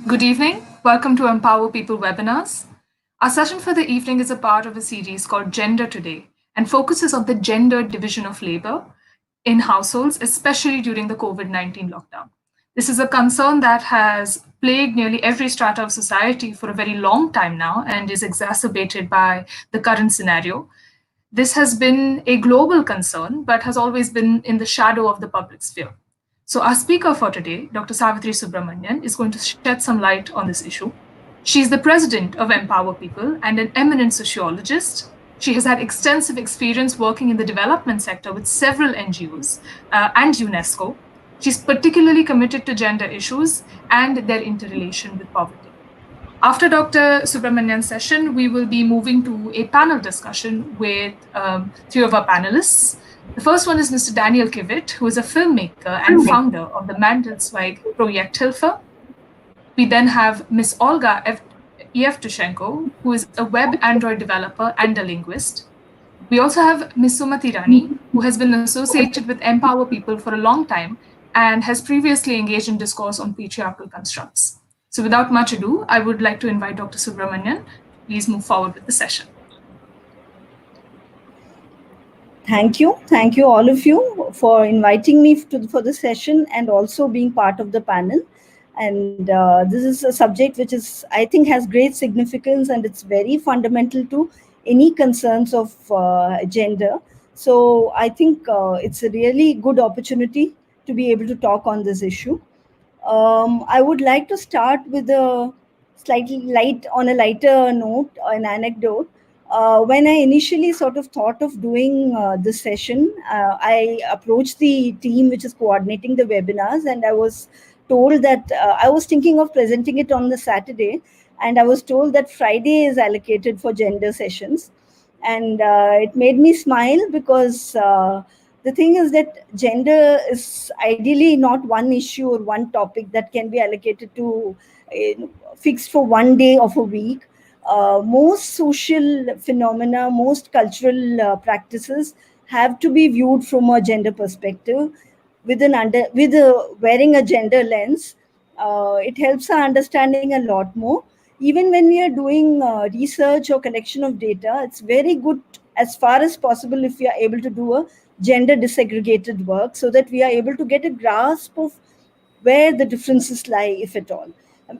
Good evening. Welcome to Empower People webinars. Our session for the evening is a part of a series called Gender Today and focuses on the gender division of labor in households, especially during the COVID-19 lockdown. This is a concern that has plagued nearly every strata of society for a very long time now and is exacerbated by the current scenario. This has been a global concern, but has always been in the shadow of the public sphere. So, our speaker for today, Dr. Savithri Subramanian, is going to shed some light on this issue. She is the president of Empower People and an eminent sociologist. She has had extensive experience working in the development sector with several NGOs and UNESCO. She's particularly committed to gender issues and their interrelation with poverty. After Dr. Subramanian's session, we will be moving to a panel discussion with three of our panelists. The first one is Mr. Daniel Kivitt, who is a filmmaker and founder of the Mandelsweig Projekt Hilfe. We then have Ms. Olga Yevtushenko, who is a web Android developer and a linguist. We also have Ms. Sumati Rani, who has been associated with Empower People for a long time and has previously engaged in discourse on patriarchal constructs. So without much ado, I would like to invite Dr. Subramanian. Please move forward with the session. Thank you. Thank you, all of you, for inviting me for the session and also being part of the panel. And this is a subject which I think, has great significance, and it's very fundamental to any concerns of gender. So I think it's a really good opportunity to be able to talk on this issue. I would like to start with a lighter note, an anecdote. When I initially sort of thought of doing this session, I approached the team which is coordinating the webinars, and I was told that I was thinking of presenting it on the Saturday, and I was told that Friday is allocated for gender sessions. And it made me smile because the thing is that gender is ideally not one issue or one topic that can be allocated to fixed for one day of a week. Most social phenomena, most cultural practices have to be viewed from a gender perspective with wearing a gender lens. It helps our understanding a lot more. Even when we are doing research or collection of data, it's very good as far as possible if we are able to do a gender disaggregated work, so that we are able to get a grasp of where the differences lie, if at all.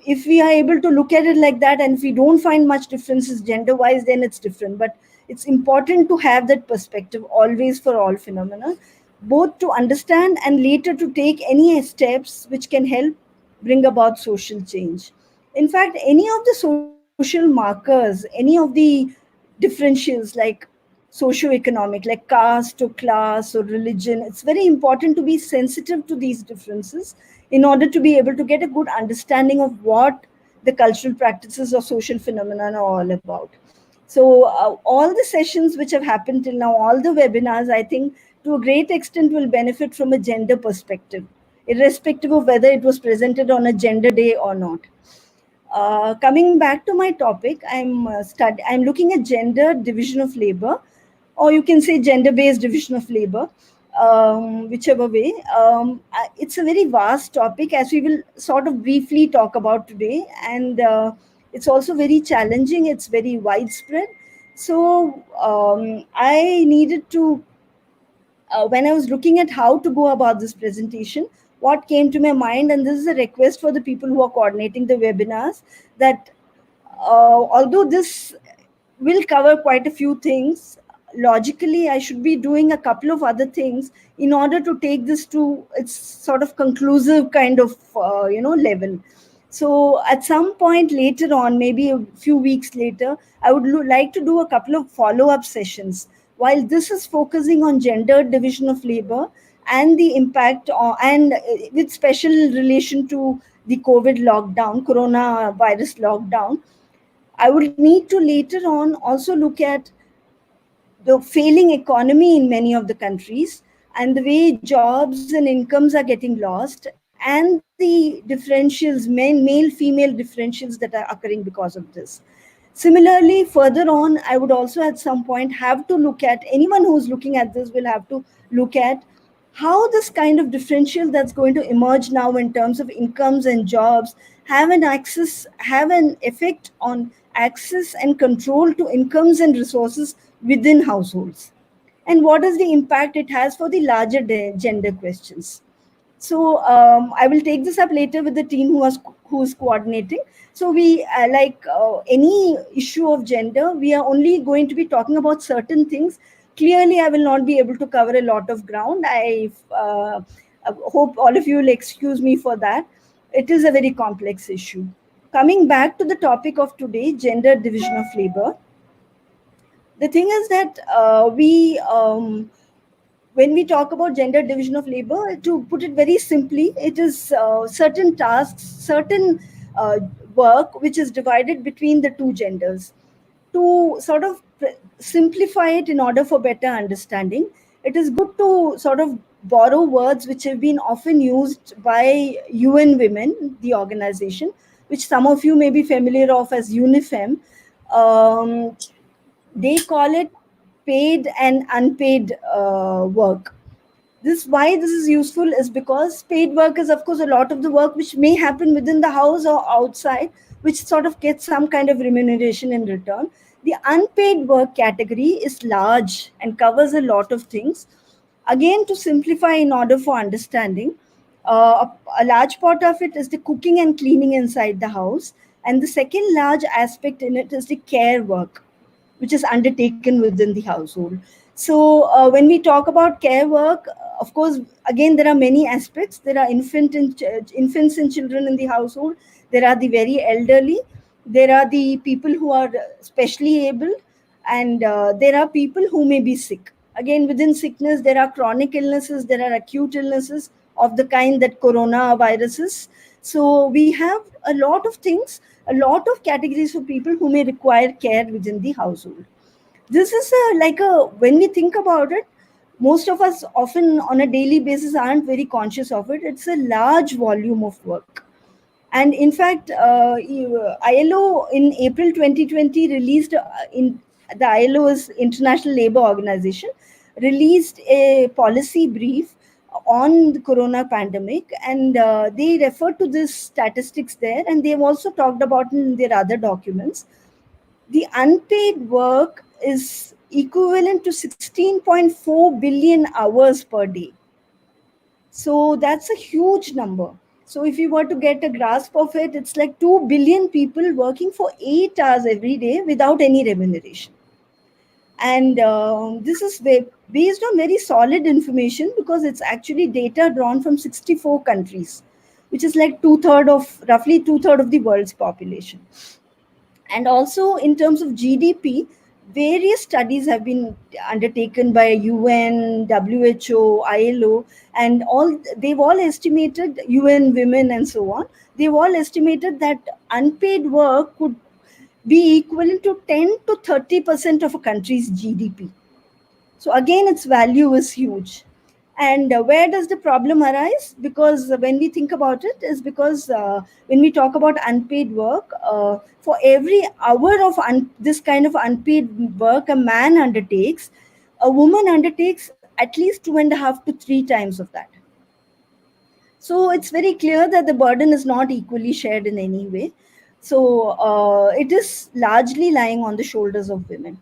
If we are able to look at it like that, and if we don't find much differences gender wise, then it's different. But it's important to have that perspective always for all phenomena, both to understand and later to take any steps which can help bring about social change. In fact, any of the social markers, any of the differentials like socio-economic, like caste or class or religion, it's very important to be sensitive to these differences in order to be able to get a good understanding of what the cultural practices or social phenomena are all about. So all the sessions which have happened till now, all the webinars, I think to a great extent will benefit from a gender perspective, irrespective of whether it was presented on a gender day or not. Coming back to my topic, I'm looking at gender division of labor, or you can say gender-based division of labor, whichever way. It's a very vast topic, as we will sort of briefly talk about today, and it's also very challenging. It's very widespread. So I needed to, when I was looking at how to go about this presentation, what came to my mind, and this is a request for the people who are coordinating the webinars, that although this will cover quite a few things, logically I should be doing a couple of other things in order to take this to its sort of conclusive kind of level. So at some point later on, maybe a few weeks later, I would like to do a couple of follow-up sessions. While this is focusing on gender division of labor and the impact and with special relation to the COVID lockdown, coronavirus lockdown, I would need to later on also look at the failing economy in many of the countries and the way jobs and incomes are getting lost, and the differentials, male-female differentials that are occurring because of this. Similarly, further on, I would also at some point have to look at, anyone who's looking at this will have to look at how this kind of differential that's going to emerge now in terms of incomes and jobs have an effect on access and control to incomes and resources within households, and what is the impact it has for the larger gender questions. So I will take this up later with the team who is coordinating. So we like any issue of gender, we are only going to be talking about certain things. Clearly, I will not be able to cover a lot of ground. I hope all of you will excuse me for that. It is a very complex issue. Coming back to the topic of today, gender division of labor. The thing is that when we talk about gender division of labor, to put it very simply, it is certain tasks, certain work which is divided between the two genders. To sort of simplify it in order for better understanding, it is good to sort of borrow words which have been often used by UN Women, the organization, which some of you may be familiar of as UNIFEM. Um, they call it paid and unpaid work. This is useful is because paid work is of course a lot of the work which may happen within the house or outside, which sort of gets some kind of remuneration in return. The unpaid work category is large and covers a lot of things. Again, to simplify in order for understanding, a large part of it is the cooking and cleaning inside the house, and the second large aspect in it is the care work which is undertaken within the household. So, when we talk about care work, of course, again, there are many aspects. There are infants and children in the household. There are the very elderly. There are the people who are specially able, and there are people who may be sick. Again, within sickness, there are chronic illnesses. There are acute illnesses of the kind that coronavirus is. So we have a lot of things, a lot of categories of people who may require care within the household. This is when we think about it, most of us often on a daily basis aren't very conscious of it. It's a large volume of work. And in fact, ILO in April 2020 released in the ILO is International Labour Organization, released a policy brief on the corona pandemic, and they referred to this statistics there, and they've also talked about in their other documents. The unpaid work is equivalent to 16.4 billion hours per day. So that's a huge number. So if you were to get a grasp of it, it's like 2 billion people working for 8 hours every day without any remuneration. And this is based on very solid information because it's actually data drawn from 64 countries, which is like roughly two-thirds of the world's population. And also in terms of GDP, various studies have been undertaken by UN, WHO, ILO, and they've all estimated, UN Women and so on, they've all estimated that unpaid work could be equivalent to 10 to 30% of a country's GDP. So again, its value is huge. And where does the problem arise? Because when we think about it, is because when we talk about unpaid work, for every hour of this kind of unpaid work a man undertakes, a woman undertakes at least 2.5 to 3 times of that. So it's very clear that the burden is not equally shared in any way. So it is largely lying on the shoulders of women.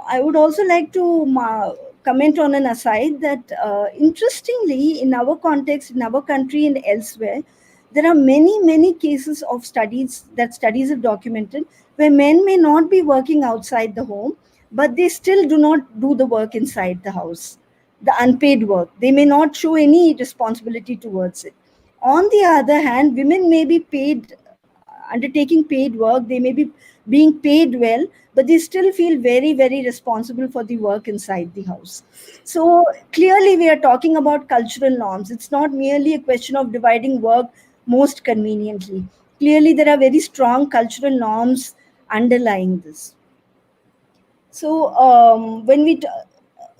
I would also like to comment on an aside that interestingly, in our context, in our country and elsewhere, there are many, many cases of studies have documented where men may not be working outside the home, but they still do not do the work inside the house, the unpaid work. They may not show any responsibility towards it. On the other hand, women may be undertaking paid work, they may be being paid well, but they still feel very, very responsible for the work inside the house. So clearly, we are talking about cultural norms. It's not merely a question of dividing work most conveniently. Clearly, there are very strong cultural norms underlying this. So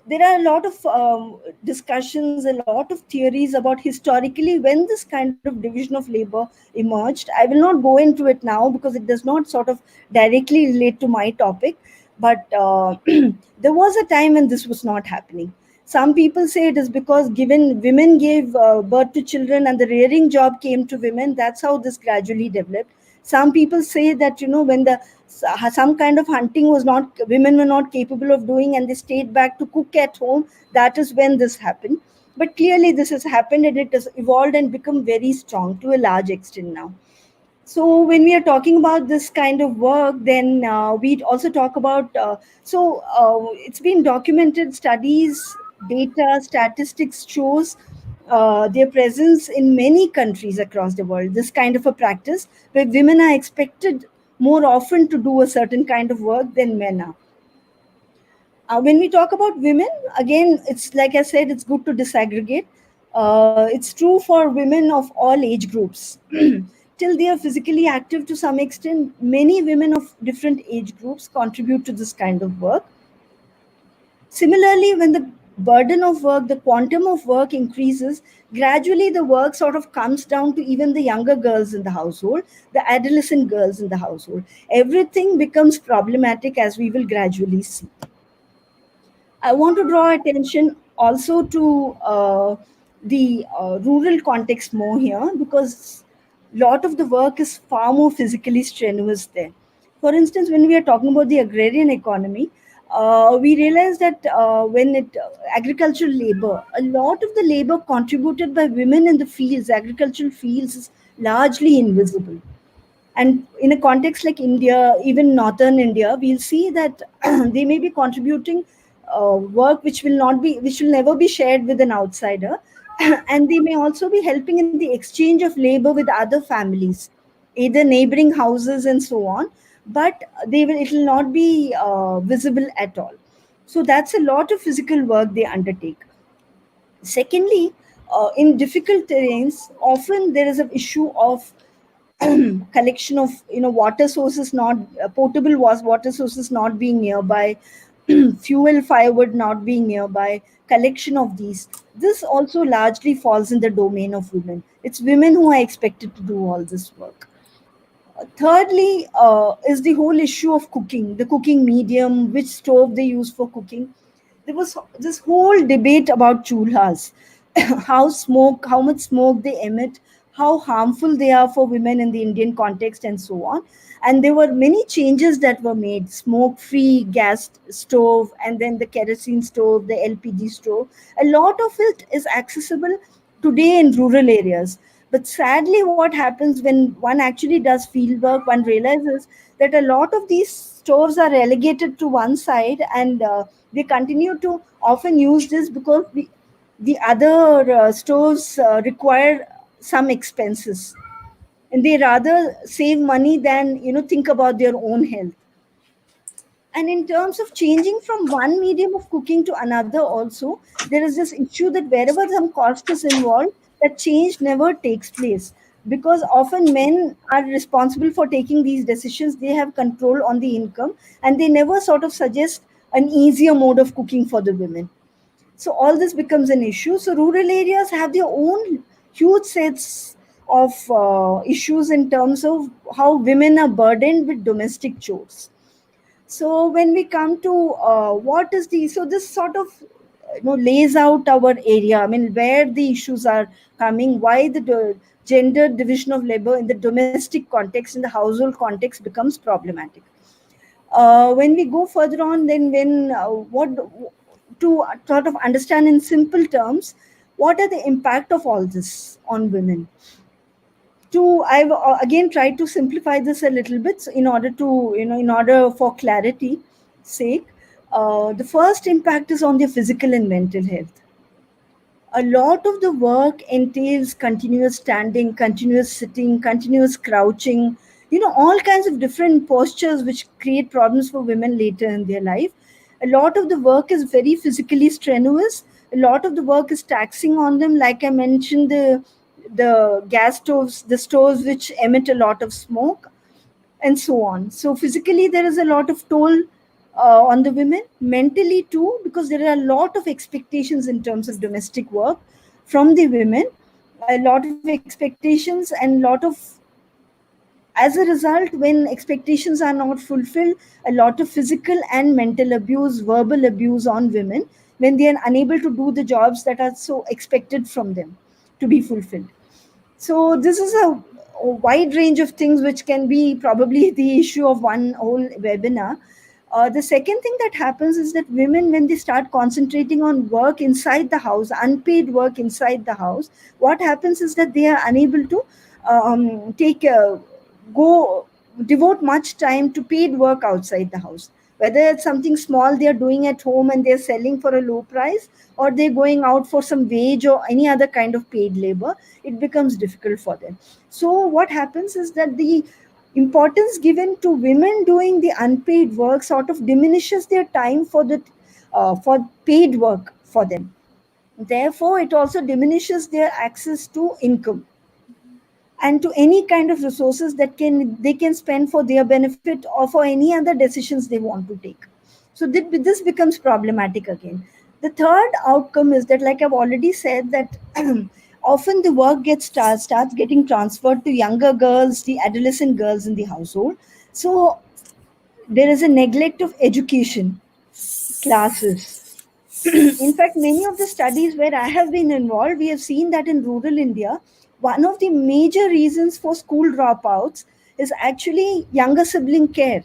there are a lot of discussions, a lot of theories about historically when this kind of division of labor emerged. I will not go into it now because it does not sort of directly relate to my topic. But there was a time when this was not happening. Some people say it is because given women gave birth to children and the rearing job came to women, that's how this gradually developed. Some people say that, when the some kind of hunting was not, women were not capable of doing and they stayed back to cook at home, that is when this happened. But clearly this has happened and it has evolved and become very strong to a large extent now. So when we are talking about this kind of work, then we also talk about, it's been documented, studies, data, statistics shows their presence in many countries across the world. This kind of a practice where women are expected more often to do a certain kind of work than men are. When we talk about women, again, it's like I said, it's good to disaggregate. It's true for women of all age groups. Till they are physically active to some extent, many women of different age groups contribute to this kind of work. Similarly, when the burden of work, the quantum of work increases, gradually the work sort of comes down to even the younger girls in the household, the adolescent girls in the household. Everything becomes problematic, as we will gradually see. I want to draw attention also to the rural context more here, because a lot of the work is far more physically strenuous there. For instance, when we are talking about the agrarian economy, we realize that when agricultural labor, a lot of the labor contributed by women in the fields, agricultural fields, is largely invisible. And in a context like India, even northern India, we'll see that they may be contributing work which will never be shared with an outsider, and they may also be helping in the exchange of labor with other families, either neighboring houses and so on. But it will not be visible at all. So that's a lot of physical work they undertake. Secondly, in difficult terrains, often there is an issue of collection of water sources, not potable water sources not being nearby, fuel, firewood not being nearby, collection of these. This also largely falls in the domain of women. It's women who are expected to do all this work. Thirdly, is the whole issue of cooking, the cooking medium, which stove they use for cooking. There was this whole debate about chulhas, how much smoke they emit, how harmful they are for women in the Indian context, and so on. And there were many changes that were made: smoke-free gas stove, and then the kerosene stove, the LPG stove. A lot of it is accessible today in rural areas. But sadly, what happens when one actually does field work, one realizes that a lot of these stores are relegated to one side, and they continue to often use this because the other stores require some expenses, and they rather save money than think about their own health. And in terms of changing from one medium of cooking to another also, there is this issue that wherever some cost is involved, that change never takes place, because often men are responsible for taking these decisions. They have control on the income, and they never sort of suggest an easier mode of cooking for the women. So all this becomes an issue. So rural areas have their own huge sets of issues in terms of how women are burdened with domestic chores. So when we come to what is the so this sort of lays out our area. I mean, where the issues are coming, why the gender division of labor in the domestic context, in the household context, becomes problematic. When we go further on, then when what to sort of understand in simple terms, what are the impact of all this on women. I've again tried to simplify this a little bit, so in order to in order for clarity sake. The first impact is on their physical and mental health. A lot of the work entails continuous standing, continuous sitting, continuous crouching, all kinds of different postures which create problems for women later in their life. A lot of the work is very physically strenuous. A lot of the work is taxing on them. Like I mentioned, the gas stoves, the stoves which emit a lot of smoke, and so on. So physically, there is a lot of toll on the women. Mentally too, because there are a lot of expectations in terms of domestic work from the women. A lot of expectations, and lot of, as a result, when expectations are not fulfilled, a lot of physical and mental abuse, verbal abuse on women when they are unable to do the jobs that are so expected from them to be fulfilled. So this is a wide range of things which can be probably the issue of one whole webinar. The second thing that happens is that women, when they start concentrating on work inside the house, unpaid work inside the house, what happens is that they are unable to take go devote much time to paid work outside the house. Whether it's something small they are doing at home and they're selling for a low price, or they're going out for some wage or any other kind of paid labor, it becomes difficult for them. So what happens is that the importance given to women doing the unpaid work sort of diminishes their time for paid work for them. Therefore, it also diminishes their access to income and to any kind of resources that they can spend for their benefit or for any other decisions they want to take. So this becomes problematic again. The third outcome is that, like I've already said, that often the work starts getting transferred to younger girls, the adolescent girls in the household. So there is a neglect of education classes. In fact, many of the studies where I have been involved, we have seen that in rural India, one of the major reasons for school dropouts is actually younger sibling care.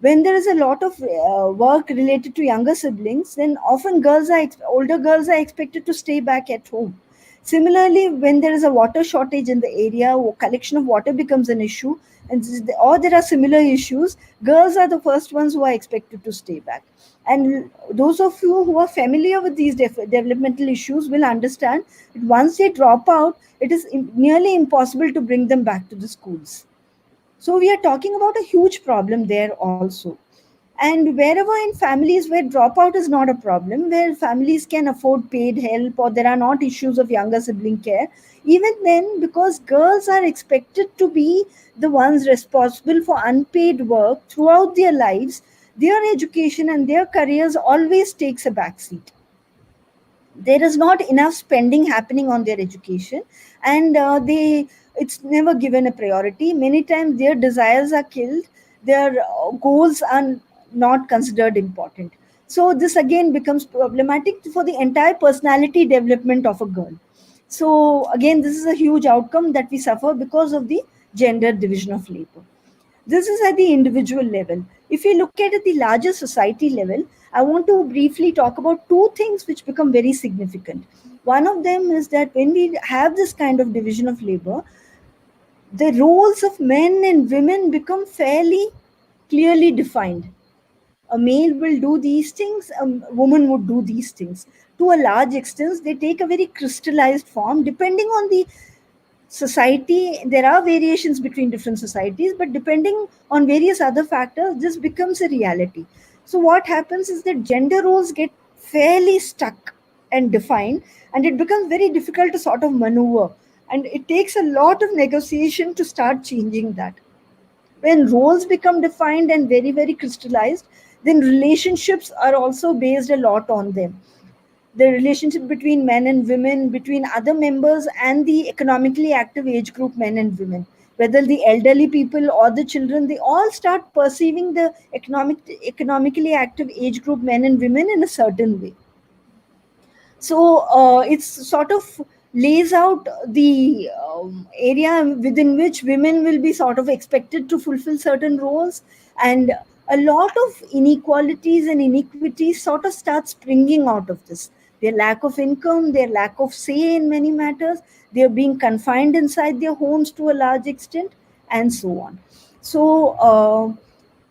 When there is a lot of work related to younger siblings, then often older girls are expected to stay back at home. Similarly, when there is a water shortage in the area, or collection of water becomes an issue, or there are similar issues, girls are the first ones who are expected to stay back. And those of you who are familiar with these developmental issues will understand that once they drop out, it is nearly impossible to bring them back to the schools. So we are talking about a huge problem there also. And wherever in families where dropout is not a problem, where families can afford paid help or there are not issues of younger sibling care, even then, because girls are expected to be the ones responsible for unpaid work throughout their lives, their education and their careers always takes a backseat. There is not enough spending happening on their education, and they it's never given a priority. Many times their desires are killed, their goals are not considered important. So this again becomes problematic for the entire personality development of a girl. So again, this is a huge outcome that we suffer because of the gender division of labor. This is at the individual level. If you look at the larger society level, I want to briefly talk about two things which become very significant. One of them is that when we have this kind of division of labor, the roles of men and women become fairly clearly defined. A male will do these things, a woman would do these things. To a large extent, they take a very crystallized form depending on the society. There are variations between different societies, but depending on various other factors, this becomes a reality. So what happens is that gender roles get fairly stuck and defined, and it becomes very difficult to sort of maneuver, and it takes a lot of negotiation to start changing that. When roles become defined and very very crystallized, then relationships are also based a lot on them. The relationship between men and women, between other members and the economically active age group men and women, whether the elderly people or the children, they all start perceiving the economically active age group men and women in a certain way. So it's sort of lays out the area within which women will be sort of expected to fulfill certain roles, and a lot of inequalities and iniquities sort of start springing out of this. Their lack of income, their lack of say in many matters, they're being confined inside their homes to a large extent, and so on. So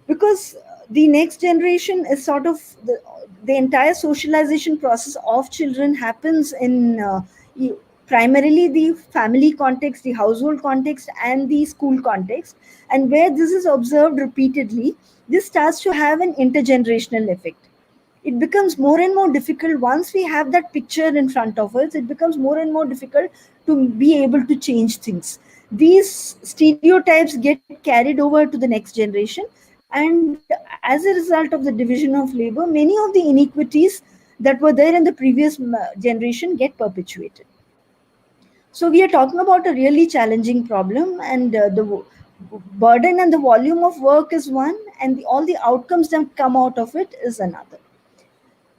because the next generation is sort of the entire socialization process of children happens in primarily the family context, the household context and the school context, and where this is observed repeatedly, this starts to have an intergenerational effect. It becomes more and more difficult once we have that picture in front of us. It becomes more and more difficult to be able to change things. These stereotypes get carried over to the next generation, and as a result of the division of labor, many of the iniquities that were there in the previous generation get perpetuated. So we are talking about a really challenging problem, and burden and the volume of work is one, and all the outcomes that come out of it is another.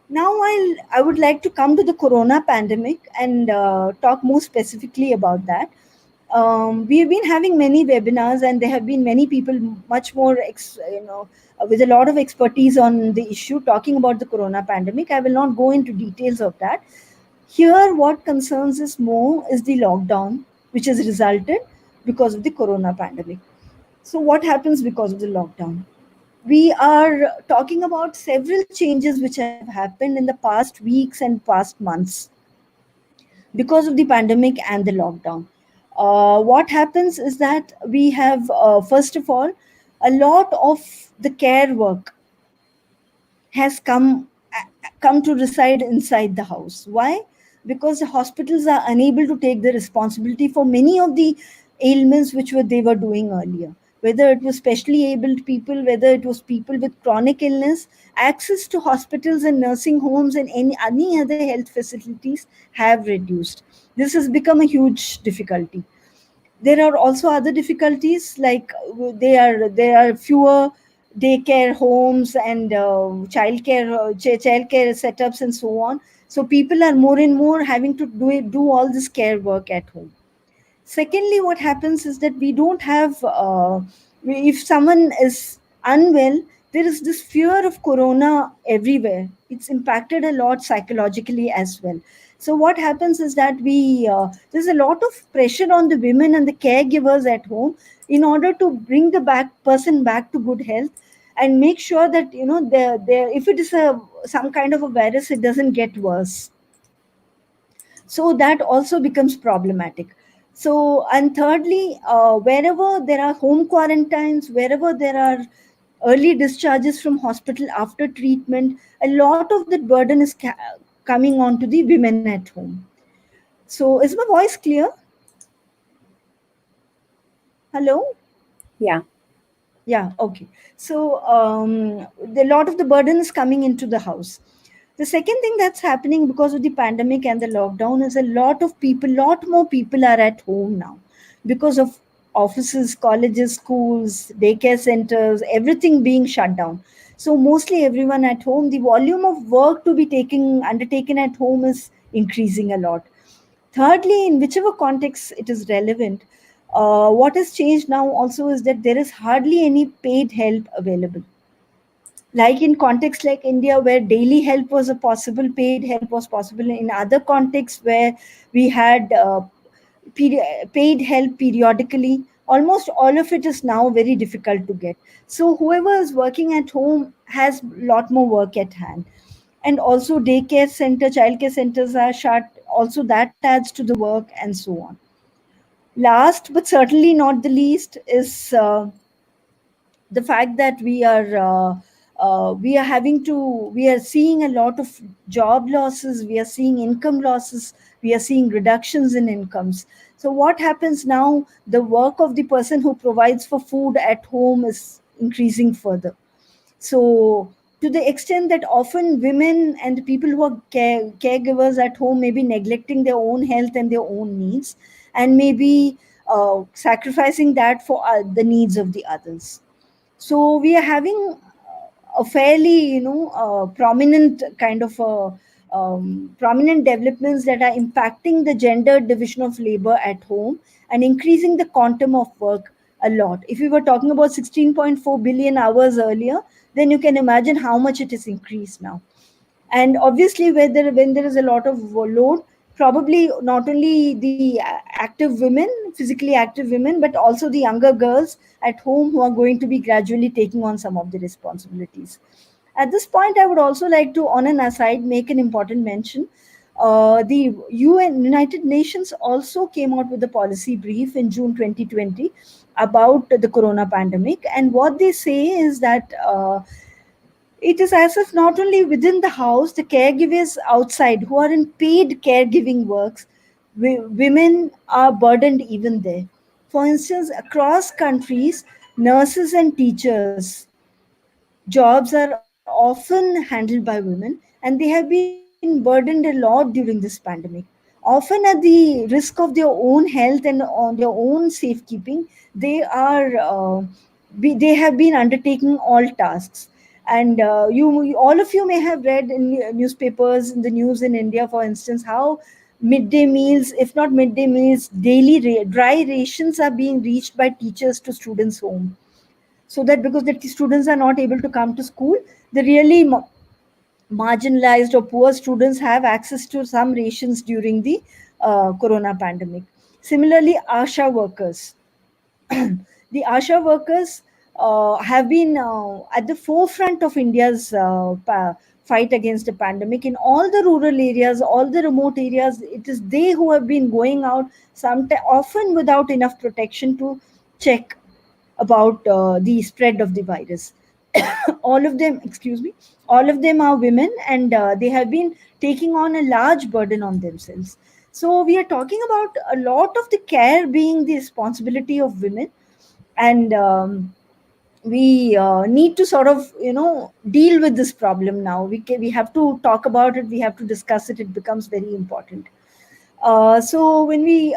Now I would like to come to the corona pandemic and talk more specifically about that. We have been having many webinars, and there have been many people much more with a lot of expertise on the issue talking about the corona pandemic. I will not go into details of that. Here what concerns us more is the lockdown which has resulted because of the corona pandemic. So what happens because of the lockdown? We are talking about several changes which have happened in the past weeks and past months because of the pandemic and the lockdown. What happens is that we have, first of all, a lot of the care work has come to reside inside the house. Why? Because the hospitals are unable to take the responsibility for many of the ailments which they were doing earlier. Whether it was specially abled people, whether it was people with chronic illness, access to hospitals and nursing homes and any other health facilities have reduced. This has become a huge difficulty. There are also other difficulties, like there are fewer daycare homes and childcare setups and so on. So people are more and more having to do all this care work at home. Secondly, what happens is that we don't have, if someone is unwell, there is this fear of corona everywhere. It's impacted a lot psychologically as well. So what happens is that there's a lot of pressure on the women and the caregivers at home in order to bring the person back to good health, and make sure that if it is some kind of a virus, it doesn't get worse. So that also becomes problematic. So, and thirdly, wherever there are home quarantines, wherever there are early discharges from hospital after treatment, a lot of that burden is coming on to the women at home. So is my voice clear? Hello? Yeah. Yeah, okay. So a lot of the burden is coming into the house. The second thing that's happening because of the pandemic and the lockdown is a lot more people are at home now because of offices, colleges, schools, daycare centers, everything being shut down. So mostly everyone at home, the volume of work to be undertaken at home is increasing a lot. Thirdly, in whichever context it is relevant, what has changed now also is that there is hardly any paid help available. Like in context like India, where daily help was a possible, paid help was possible. In other contexts where we had paid help periodically, almost all of it is now very difficult to get. So whoever is working at home has a lot more work at hand. And also childcare centers are shut, also that adds to the work, and so on. Last but certainly not the least is the fact that we are seeing a lot of job losses, we are seeing income losses, we are seeing reductions in incomes. So what happens now? The work of the person who provides for food at home is increasing further. So to the extent that often women and people who are caregivers at home may be neglecting their own health and their own needs, and maybe sacrificing that for the needs of the others. So we are having a fairly prominent kind of prominent developments that are impacting the gender division of labor at home and increasing the quantum of work a lot. If we were talking about 16.4 billion hours earlier, then you can imagine how much it has increased now. And obviously when there is a lot of load, probably not only the active women, physically active women, but also the younger girls at home who are going to be gradually taking on some of the responsibilities. At this point, I would also like to, on an aside, make an important mention. The United Nations also came out with a policy brief in June 2020 about the corona pandemic, and what they say is that it is as if not only within the house, the caregivers outside who are in paid caregiving works, women are burdened even there. For instance, across countries, nurses and teachers jobs are often handled by women, and they have been burdened a lot during this pandemic, often at the risk of their own health and on their own safekeeping. They are they have been undertaking all tasks. And all of you may have read in newspapers, in the news in India, for instance, how midday meals, if not midday meals, daily dry rations are being reached by teachers to students' home. So that because the students are not able to come to school, the really marginalized or poor students have access to some rations during the corona pandemic. Similarly, ASHA workers. The ASHA workers have been at the forefront of India's fight against the pandemic. In all the rural areas, all the remote areas, it is they who have been going out, often without enough protection, to check about the spread of the virus. All of them, excuse me, all of them are women, and they have been taking on a large burden on themselves. So we are talking about a lot of the care being the responsibility of women, and we need to sort of deal with this problem now. We have to talk about it, we have to discuss it, it becomes very important. So when we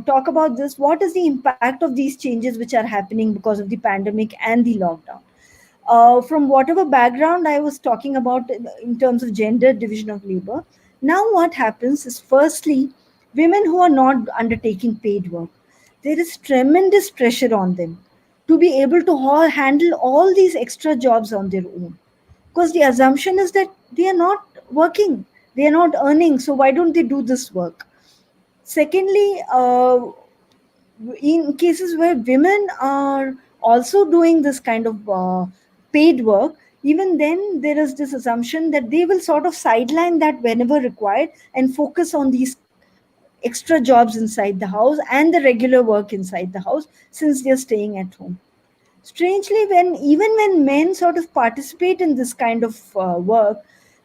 talk about this, what is the impact of these changes which are happening because of the pandemic and the lockdown? From whatever background I was talking about in terms of gender division of labor, now what happens is, firstly, women who are not undertaking paid work, there is tremendous pressure on them to be able to handle all these extra jobs on their own, because the assumption is that they are not working, they are not earning, so why don't they do this work? Secondly, in cases where women are also doing this kind of paid work, even then there is this assumption that they will sort of sideline that whenever required and focus on these extra jobs inside the house and the regular work inside the house, since they're staying at home. Strangely, when men sort of participate in this kind of work,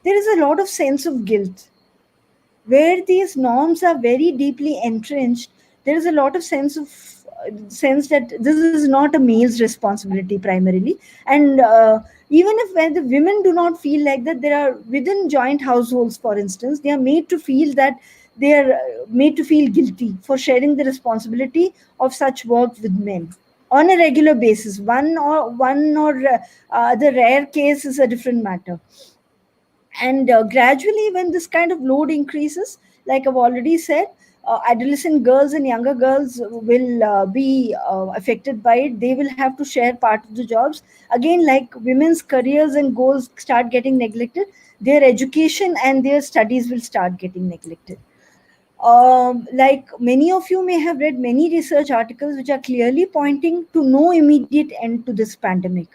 there is a lot of sense of guilt. Where these norms are very deeply entrenched, there is a lot of sense that this is not a male's responsibility primarily. And even if when the women do not feel like that, there are within joint households, for instance, they are made to feel that they are made to feel guilty for sharing the responsibility of such work with men on a regular basis. One or the rare case is a different matter. And gradually, when this kind of load increases, like I've already said, adolescent girls and younger girls will be affected by it. They will have to share part of the jobs. Again, like women's careers and goals start getting neglected, their education and their studies will start getting neglected. Like many of you may have read many research articles which are clearly pointing to no immediate end to this pandemic.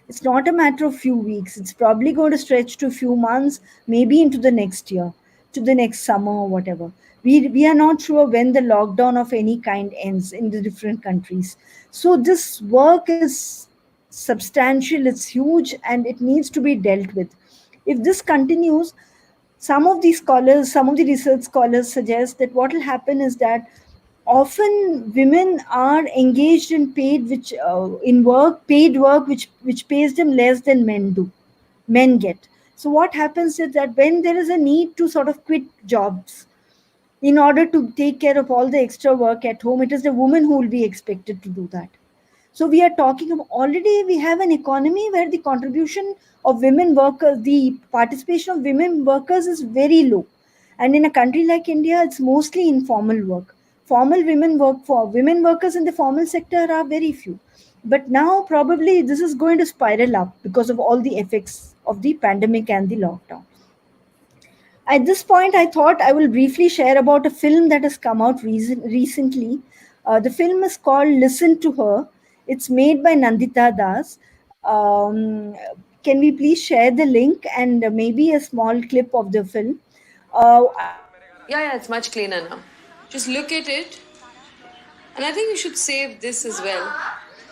It's not a matter of few weeks. It's probably going to stretch to a few months, maybe into the next year, to the next summer or whatever. We are not sure when the lockdown of any kind ends in the different countries. So this work is substantial, it's huge, and it needs to be dealt with. If this continues, some of the research scholars suggest that what will happen is that often women are engaged in paid work which pays them less than men get. So what happens is that when there is a need to sort of quit jobs in order to take care of all the extra work at home, it is the woman who will be expected to do that. So we are talking about, already we have an economy where the contribution of women workers, the participation of women workers is very low. And in a country like India, it's mostly informal work. Formal women workers in the formal sector are very few. But now probably this is going to spiral up because of all the effects of the pandemic and the lockdown. At this point, I thought I will briefly share about a film that has come out recently. The film is called Listen to Her. It's made by Nandita Das. Can we please share the link and maybe a small clip of the film? Yeah, it's much cleaner now. Just look at it. And I think you should save this as well.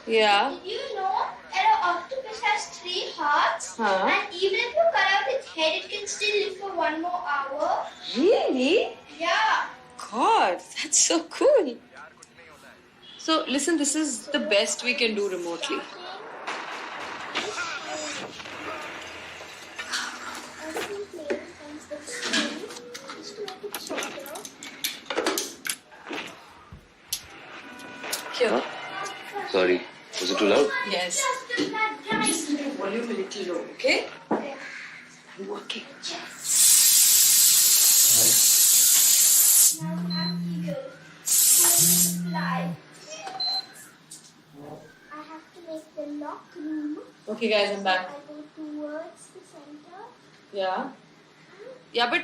Yeah. Did you know that an octopus has 3 hearts? Huh? And even if you cut out its head, it can still live for 1 more hour. Really? Yeah. God, that's so cool. So, listen, this is the best we can do remotely. Here. Sorry, was it too loud? Yes. volume a little low, okay? I'm working. Now have to go. Fly. I have to make the lock room. Okay, guys, I'm back. I go towards the center. Yeah. Yeah, but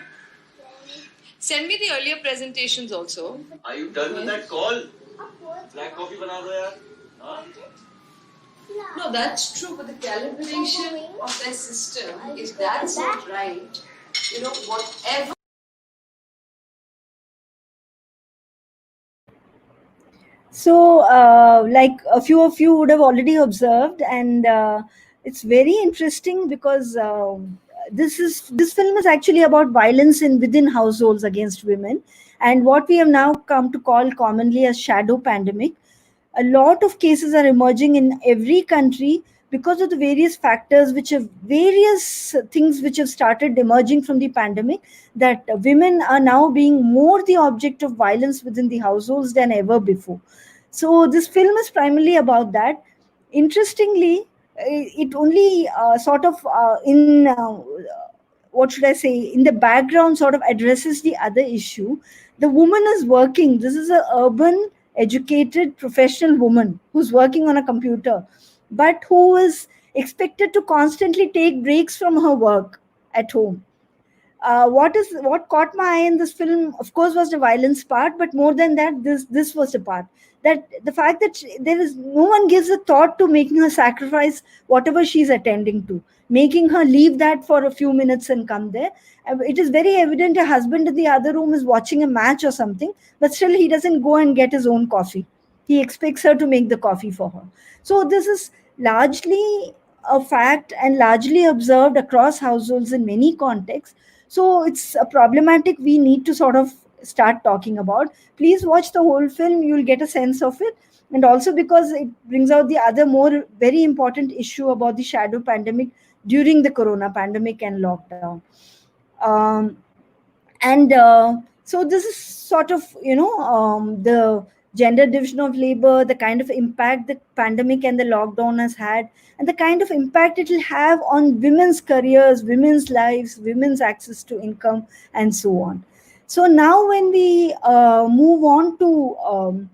Then send me the earlier presentations also. Are you done with that call? upwards. Black coffee बना दो यार. हाँ? Fly. No, that's true, but the calibration of their system, if that's not right, you know, whatever. So, like a few of you would have already observed, and it's very interesting because this film is actually about violence within households against women, and what we have now come to call commonly as shadow pandemic. A lot of cases are emerging in every country because of the various factors various things which have started emerging from the pandemic, that women are now being more the object of violence within the households than ever before. So this film is primarily about that. Interestingly, it only sort of in what should I say, in the background sort of addresses the other issue. The woman is working. This is a urban, educated, professional woman who's working on a computer, but who is expected to constantly take breaks from her work at home. What caught my eye in this film, of course, was the violence part, but more than that, this was the part, that the fact that there is no one gives a thought to making her sacrifice whatever she's attending to, making her leave that for a few minutes and come there. It is very evident a husband in the other room is watching a match or something, but still he doesn't go and get his own coffee. He expects her to make the coffee for her. So this is largely a fact and largely observed across households in many contexts. So it's a problematic we need to sort of start talking about. Please watch the whole film, you'll get a sense of it. And also because it brings out the other more very important issue about the shadow pandemic during the corona pandemic and lockdown. um, and so this is sort of the gender division of labor, the kind of impact the pandemic and the lockdown has had, and the kind of impact it will have on women's careers, women's lives, women's access to income, and so on. So now when we move on to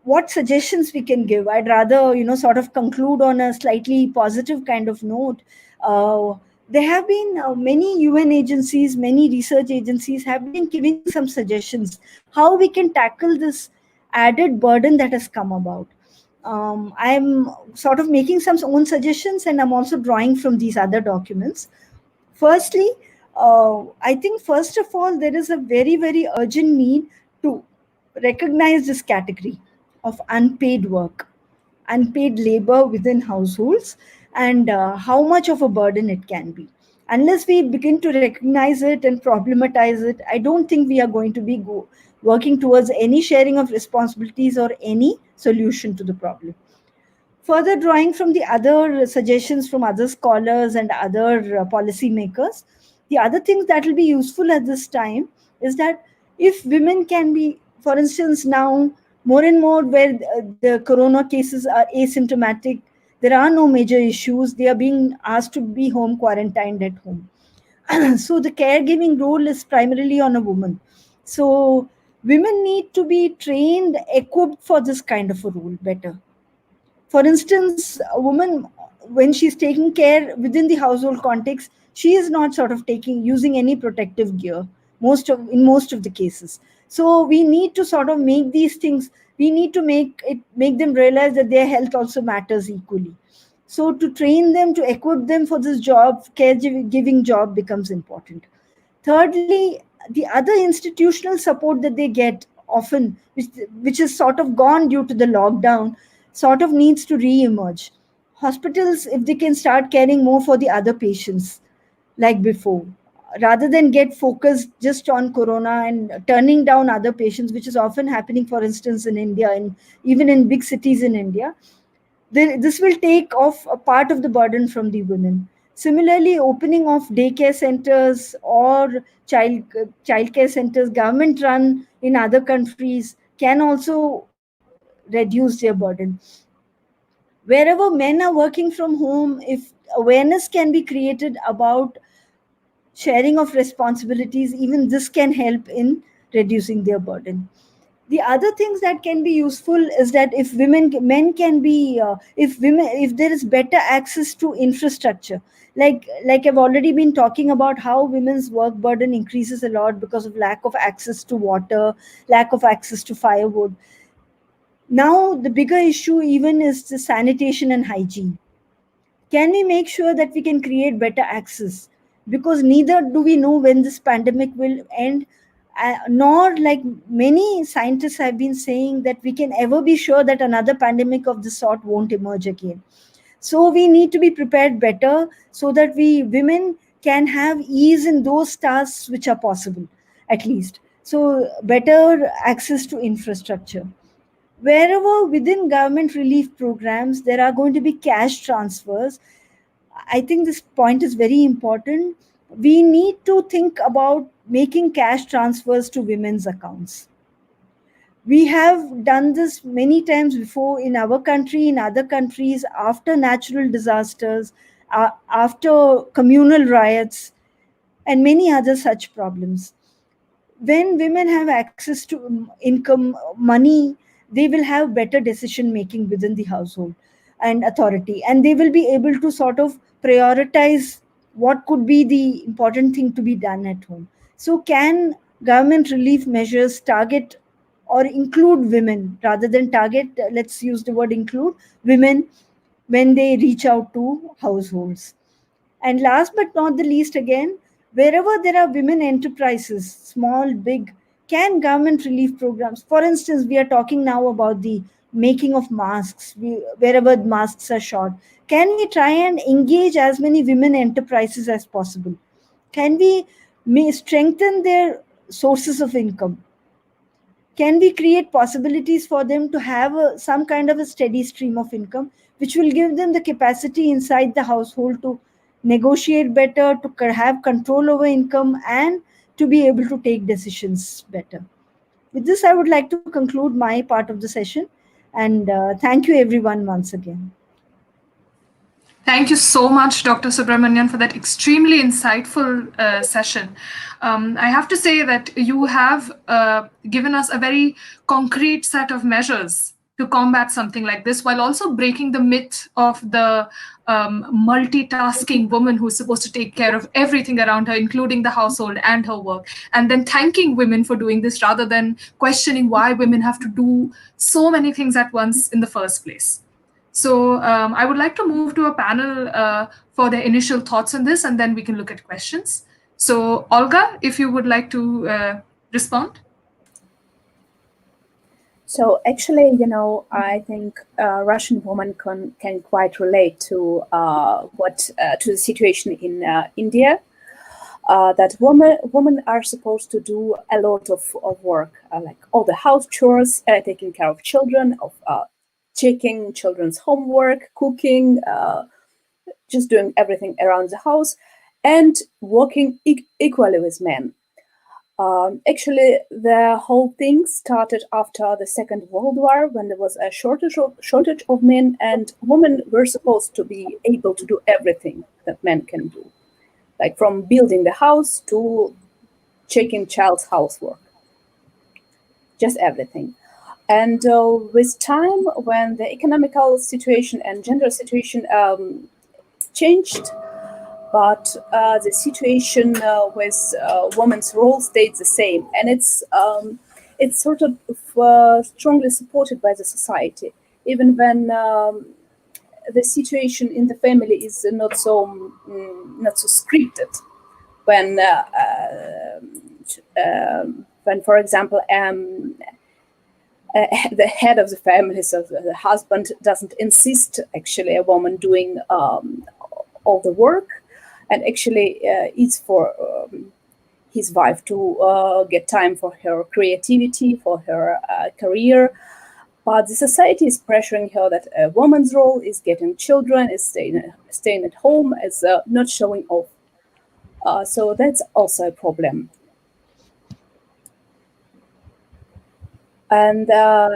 what suggestions we can give, I'd rather sort of conclude on a slightly positive kind of note. There have been many UN agencies, many research agencies have been giving some suggestions how we can tackle this added burden that has come about. I'm sort of making some own suggestions, and I'm also drawing from these other documents. Firstly, I think first of all, there is a very, very urgent need to recognize this category of unpaid work, unpaid labor within households, and how much of a burden it can be. Unless we begin to recognize it and problematize it, I don't think we are going to be working towards any sharing of responsibilities or any solution to the problem. Further, drawing from the other suggestions from other scholars and other policymakers, the other things that will be useful at this time is that if women can be, for instance, now more and more where the corona cases are asymptomatic, there are no major issues, they are being asked to be home quarantined at home. So the caregiving role is primarily on a woman. So women need to be trained, equipped for this kind of a role better. For instance, a woman, when she's taking care within the household context, she is not sort of using any protective gear in most of the cases. So we need to sort of make these things, we need to make them realize that their health also matters equally. So to train them, to equip them for this job, caregiving job becomes important. Thirdly, the other institutional support that they get often, which is sort of gone due to the lockdown, sort of needs to re-emerge. Hospitals, if they can start caring more for the other patients like before, rather than get focused just on corona and turning down other patients, which is often happening, for instance, in India and even in big cities in India, this will take off a part of the burden from the women. Similarly, opening of daycare centers or childcare centers, government run in other countries, can also reduce their burden. Wherever men are working from home, if awareness can be created about sharing of responsibilities, even this can help in reducing their burden. The other things that can be useful is that if men can be if there is better access to infrastructure, like I've already been talking about how women's work burden increases a lot because of lack of access to water, lack of access to firewood. Now the bigger issue even is the sanitation and hygiene. Can we make sure that we can create better access? Because neither do we know when this pandemic will end, nor, like many scientists have been saying, that we can ever be sure that another pandemic of this sort won't emerge again. So we need to be prepared better so that we women can have ease in those tasks which are possible, at least. So better access to infrastructure. Wherever within government relief programs there are going to be cash transfers, I think this point is very important. We need to think about making cash transfers to women's accounts. We have done this many times before in our country, in other countries, after natural disasters, after communal riots, and many other such problems. When women have access to income, money, they will have better decision making within the household and authority, and they will be able to sort of prioritize what could be the important thing to be done at home. So can government relief measures target or include women rather than target, let's use the word include women, when they reach out to households? And last but not the least, again, wherever there are women enterprises, small, big, can government relief programs, for instance, we are talking now about the making of masks, wherever masks are short, can we try and engage as many women enterprises as possible? Can we strengthen their sources of income? Can we create possibilities for them to have some kind of a steady stream of income, which will give them the capacity inside the household to negotiate better, to have control over income, and to be able to take decisions better? With this, I would like to conclude my part of the session, and thank you everyone once again. Thank you so much, Dr. Subramanian, for that extremely insightful session. I have to say that you have given us a very concrete set of measures to combat something like this, while also breaking the myth of the multitasking woman who's supposed to take care of everything around her, including the household and her work, and then thanking women for doing this rather than questioning why women have to do so many things at once in the first place. So I would like to move to a panel for their initial thoughts on this, and then we can look at questions. So Olga, if you would like to respond. So actually, I think Russian women can quite relate to to the situation in India. That women are supposed to do a lot of work, like all the house chores, taking care of children, of checking children's homework, cooking, just doing everything around the house, and working equally with men. Actually, the whole thing started after the Second World War, when there was a shortage of men, and women were supposed to be able to do everything that men can do, like from building the house to checking child's housework, just everything. And with time, when the economical situation and gender situation changed, but the situation with women's role stayed the same, and it's sort of strongly supported by the society, even when the situation in the family is not so scripted. When, for example, the head of the family, so the husband, doesn't insist actually a woman doing all the work, and actually it's for his wife to get time for her creativity, for her career. But the society is pressuring her that a woman's role is getting children, is staying at home, is not showing off. So that's also a problem. And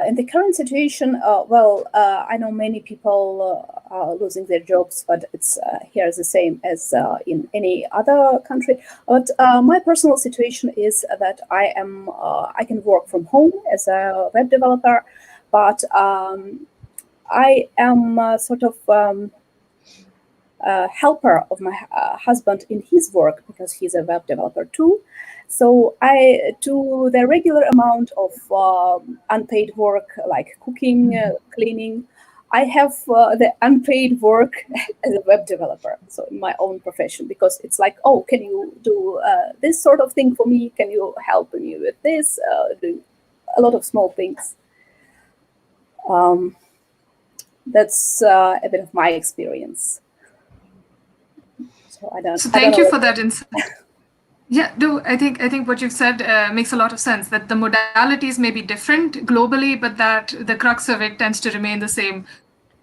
in the current situation, I know many people are losing their jobs, but it's here is the same as in any other country. But my personal situation is that I can work from home as a web developer, but I am sort of helper of my husband in his work because he's a web developer too. So I do the regular amount of unpaid work like cooking, cleaning. I have the unpaid work as a web developer, so in my own profession, because it's like, oh, can you do this sort of thing for me? Can you help me with this? Do a lot of small things. That's a bit of my experience. So thank you for that insight. Yeah, no, I think what you've said makes a lot of sense, that the modalities may be different globally, but that the crux of it tends to remain the same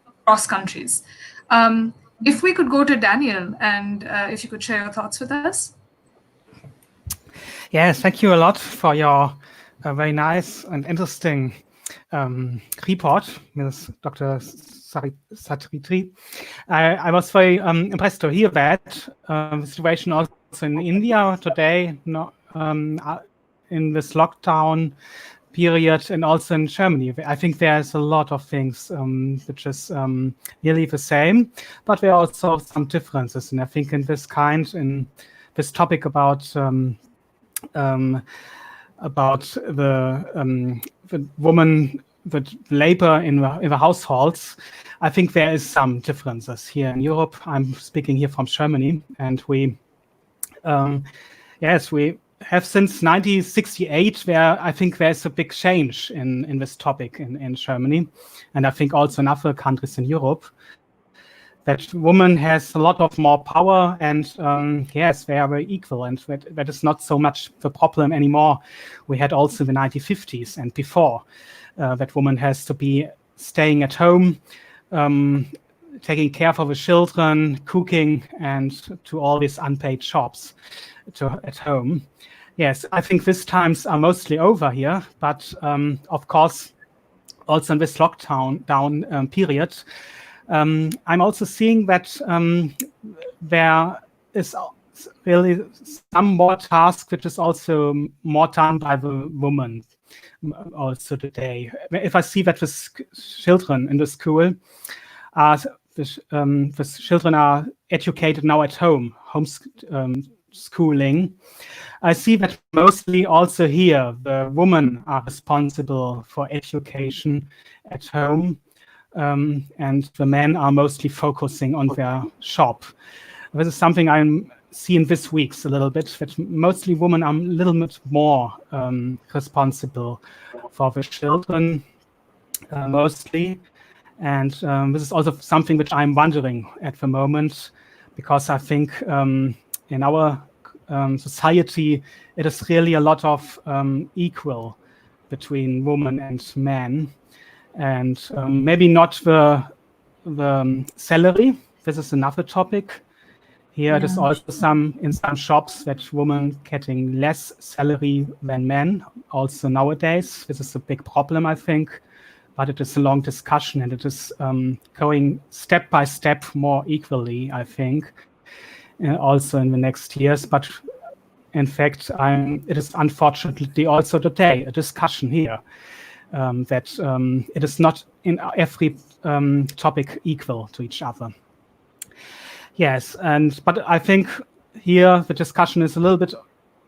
across countries. If we could go to Daniel, and if you could share your thoughts with us. Yes, thank you a lot for your very nice and interesting report, Ms. Dr. Savithri. I was very impressed to hear that the situation also in India today, in this lockdown period, and also in Germany. I think there's a lot of things which is nearly the same, but there are also some differences. And I think in this topic about the woman, the labor in the households, I think there is some differences here in Europe. I'm speaking here from Germany, and we have since 1968, where I think there's a big change in this topic in Germany, and I think also in other countries in Europe, that woman has a lot of more power, and yes, they are very equal, and that is not so much the problem anymore. We had also the 1950s and before, that woman has to be staying at home, taking care of the children, cooking, and to all these unpaid jobs at home. Yes, I think these times are mostly over here, but of course, also in this lockdown period, I'm also seeing that there is really some more task which is also more done by the woman also today. If I see that the children in the school, the children are educated now at home, schooling, I see that mostly also here the women are responsible for education at home. And the men are mostly focusing on their shop. This is something I'm seeing this week a little bit, that mostly women are a little bit more responsible for the children, mostly. And this is also something which I'm wondering at the moment, because I think in our society, it is really a lot of equal between women and men. And maybe not the salary. This is another topic. Here it is also in some shops that women getting less salary than men. Also nowadays, this is a big problem, I think. But it is a long discussion, and it is going step by step more equally, I think, also in the next years. But in fact, it is unfortunately also today a discussion here. That it is not in every topic equal to each other. Yes, but I think here the discussion is a little bit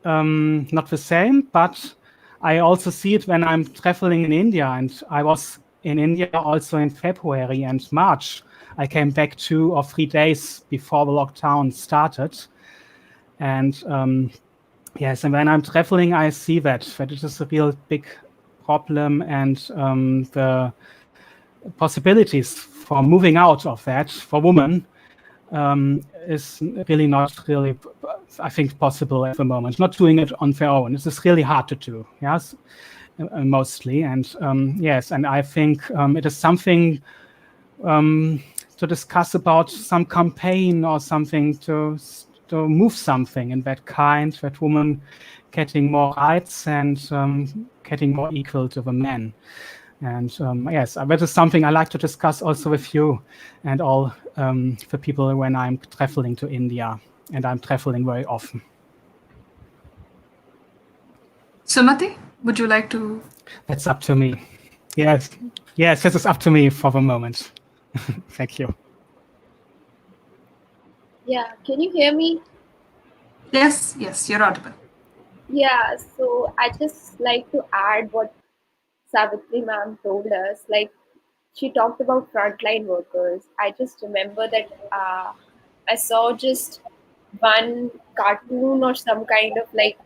not the same, but I also see it when I'm traveling in India, and I was in India also in February and March. I came back 2 or 3 days before the lockdown started. And yes, and when I'm traveling, I see that it is a real big problem, and the possibilities for moving out of that for women is really not really, I think, possible at the moment. Not doing it on their own. This is really hard to do, yes, mostly. And yes, and I think it is something to discuss about, some campaign or something to move something in that kind, that women getting more rights and getting more equal to the men. And yes, that is something I like to discuss also with you and all the people when I'm traveling to India, and I'm traveling very often. Sumati, would you like to? That's up to me. Yes, this is up to me for the moment. Thank you. Yeah, can you hear me? Yes, you're audible. Yeah, so I just like to add what Savithri ma'am told us. Like, she talked about frontline workers. I just remember that I saw just one cartoon or some kind of like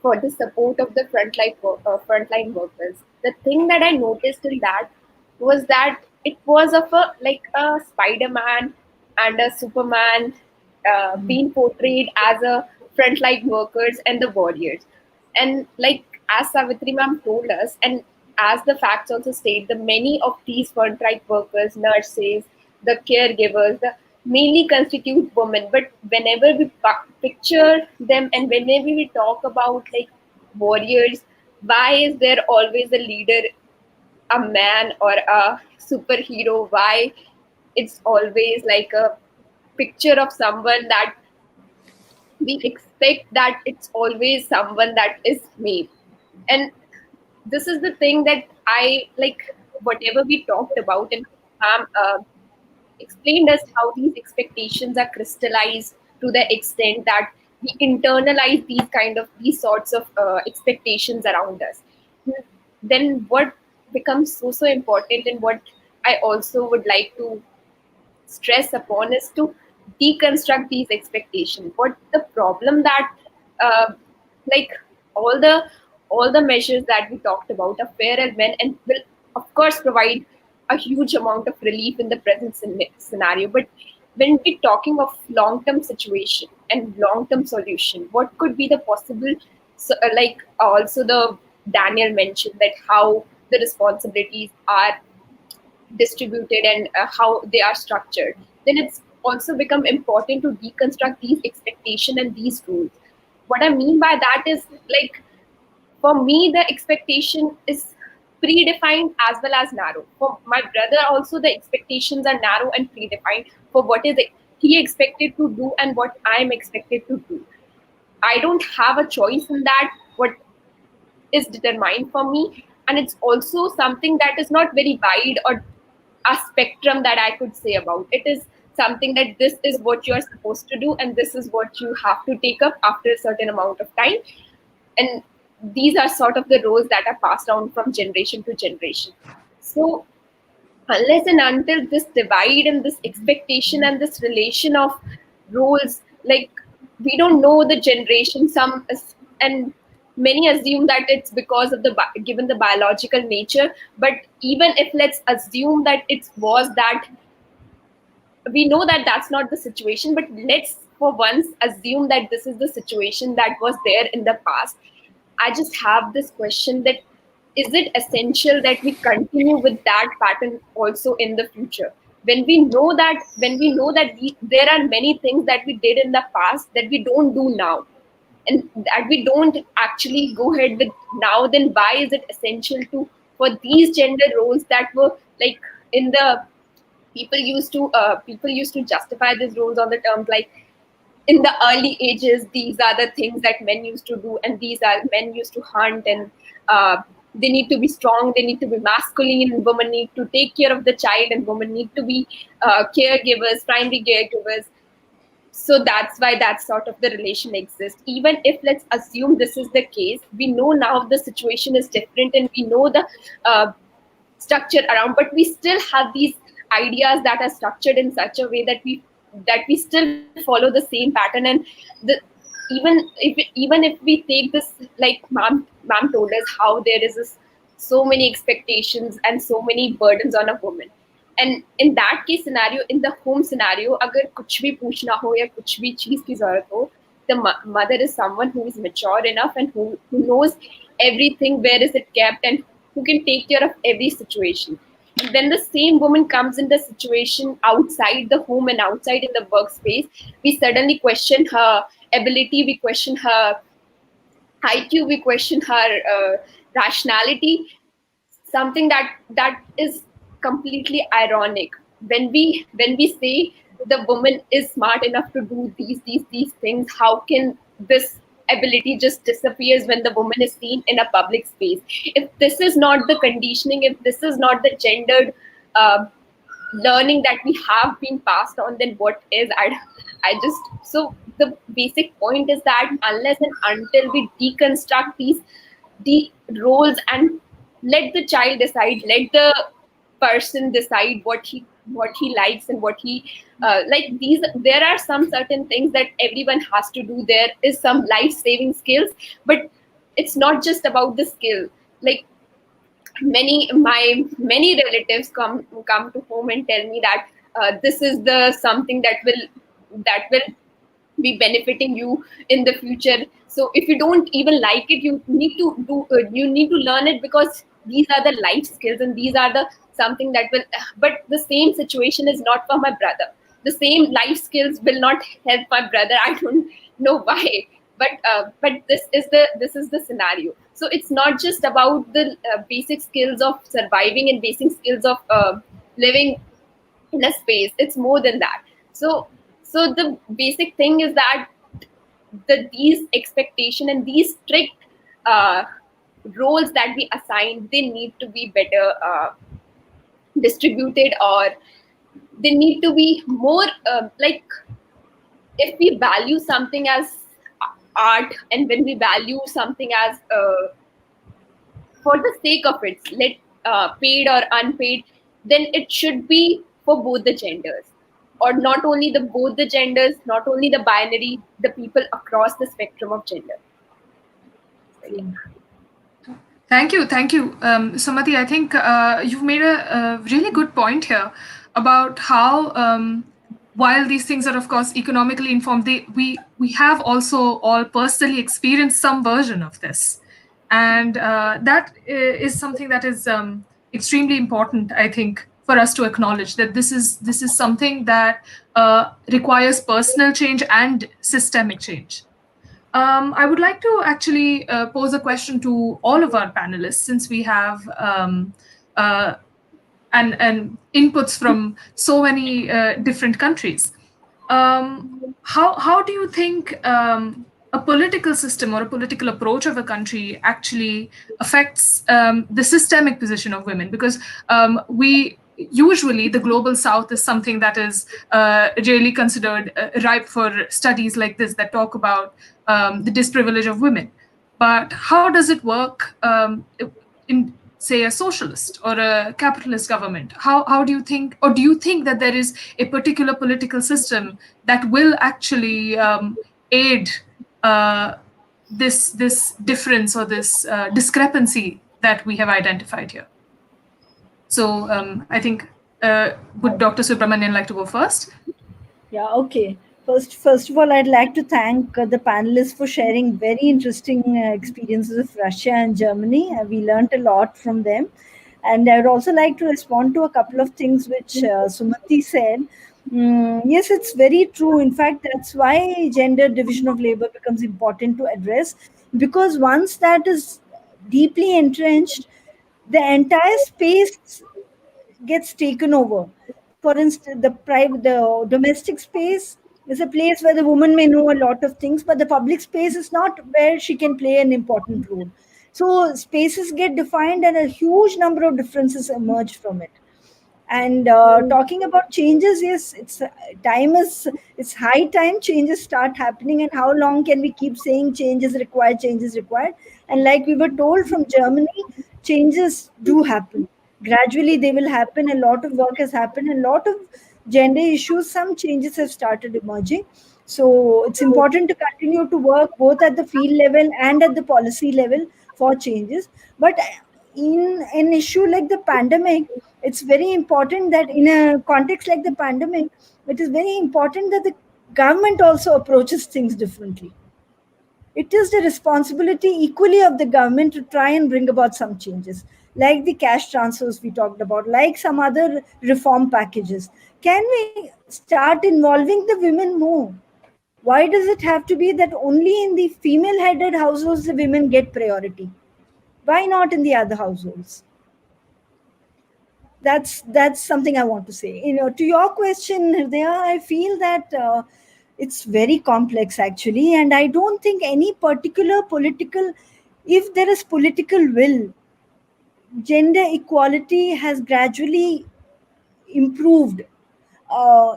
for the support of the frontline workers. The thing that I noticed in that was that it was of a like a Spider-Man and a Superman being portrayed as a frontline workers and the warriors. And like as Savitri ma'am told us, and as the facts also state, the many of these frontline workers, nurses, the caregivers, the mainly constitute women. But whenever we picture them and whenever we talk about like warriors, why is there always a leader, a man or a superhero? Why it's always like a picture of someone that we expect that it's always someone that is male? And this is the thing that I like, whatever we talked about, and explained us how these expectations are crystallized to the extent that we internalize these sorts of expectations around us. Then what becomes so important, and what I also would like to stress upon, is to deconstruct these expectations. What the problem that uh, like all the measures that we talked about are fair and well, and will of course provide a huge amount of relief in the present scenario. But when we're talking of long-term situation and long-term solution, what could be the possible, so, like also the Daniel mentioned that how the responsibilities are distributed and how they are structured, then it's also become important to deconstruct these expectations and these rules. What I mean by that is, like, for me, the expectation is predefined as well as narrow. For my brother, also, the expectations are narrow and predefined for what is he expected to do and what I'm expected to do. I don't have a choice in that. What is determined for me, and it's also something that is not very wide or a spectrum that I could say about. It is something that this is what you are supposed to do, and this is what you have to take up after a certain amount of time. And these are sort of the roles that are passed down from generation to generation. So unless and until this divide and this expectation and this relation of roles, like, we don't know the generation, some and many assume that it's because of the given the biological nature. But even if let's assume that it was that, we know that that's not the situation, but let's for once assume that this is the situation that was there in the past. I just have this question that, is it essential that we continue with that pattern also in the future, when we know that there are many things that we did in the past that we don't do now, and that we don't actually go ahead with now? Then why is it essential to, for these gender roles that were like in the, people used to justify these roles on the terms like, in the early ages, these are the things that men used to do, and these are men used to hunt, and they need to be strong, they need to be masculine, and women need to take care of the child, and women need to be caregivers, primary caregivers. So that's why that sort of the relation exists. Even if let's assume this is the case, we know now the situation is different, and we know the structure around, but we still have these ideas that are structured in such a way that we still follow the same pattern. And the, even if we take this, like ma'am told us how there is this, so many expectations and so many burdens on a woman. And in that case scenario, in the home scenario, agar kuch bhi पूछना हो या कुछ भी चीज की जरूरत हो, the mother is someone who is mature enough and who knows everything, where is it kept, and who can take care of every situation. And then the same woman comes in the situation outside the home and outside in the workspace. We suddenly question her ability, we question her IQ, we question her rationality, something that is completely ironic. When we say the woman is smart enough to do these things, how can this ability just disappears when the woman is seen in a public space? If this is not the conditioning, if this is not the gendered uh, learning that we have been passed on, then what is? I just, so the basic point is that unless and until we deconstruct the roles and let the child decide, let the person decide what he likes and what he like, these, there are some certain things that everyone has to do. There is some life saving skills, but it's not just about the skill. Like, many relatives come to home and tell me that this is the something that will be benefiting you in the future. So if you don't even like it, you need to learn it, because these are the life skills and these are the something that will. But the same situation is not for my brother. The same life skills will not help my brother. I don't know why, but this is the scenario. So it's not just about the basic skills of surviving and basic skills of living in a space. It's more than that. So the basic thing is that these expectation and these strict uh, roles that we assign, they need to be better distributed, or they need to be more like, if we value something as art, and when we value something as for the sake of it, let paid or unpaid, then it should be for both the genders, or not only the both the genders, not only the binary, the people across the spectrum of gender. Thank you. Sumati, I think you've made a really good point here about how, while these things are, of course, economically informed, we have also all personally experienced some version of this. And that is something that is extremely important, I think, for us to acknowledge that this is something that requires personal change and systemic change. I would like to actually pose a question to all of our panelists, since we have and inputs from so many different countries. How do you think a political system or a political approach of a country actually affects the systemic position of women? Because we usually, the global south is something that is really considered ripe for studies like this that talk about the disprivilege of women. But how does it work in, say, a socialist or a capitalist government? How do you think, or do you think that there is a particular political system that will actually aid this difference or this discrepancy that we have identified here? So I think, would Dr. Subramanian like to go first? Yeah, okay. First of all, I'd like to thank the panelists for sharing very interesting experiences of Russia and Germany. We learned a lot from them. And I would also like to respond to a couple of things which Sumati said. Yes, it's very true. In fact, that's why gender division of labor becomes important to address, because once that is deeply entrenched, the entire space gets taken over. For instance, the domestic space is a place where the woman may know a lot of things, but the public space is not where she can play an important role. So spaces get defined, and a huge number of differences emerge from it. And talking about changes, yes, it's high time changes start happening. And how long can we keep saying change is required, change is required? And like we were told from Germany, changes do happen gradually. They will happen. A lot of work has happened, a lot of gender issues, some changes have started emerging. So it's important to continue to work both at the field level and at the policy level for changes. But in an issue like the pandemic, it's very important that in a context like the pandemic, it is very important that the government also approaches things differently. It is the responsibility equally of the government to try and bring about some changes, like the cash transfers we talked about, like some other reform packages. Can we start involving the women more? Why does it have to be that only in the female headed households the women get priority? Why not in the other households? That's something I want to say. To your question, Hridaya, I feel that it's very complex actually, and I don't think any particular political, if there is political will, gender equality has gradually improved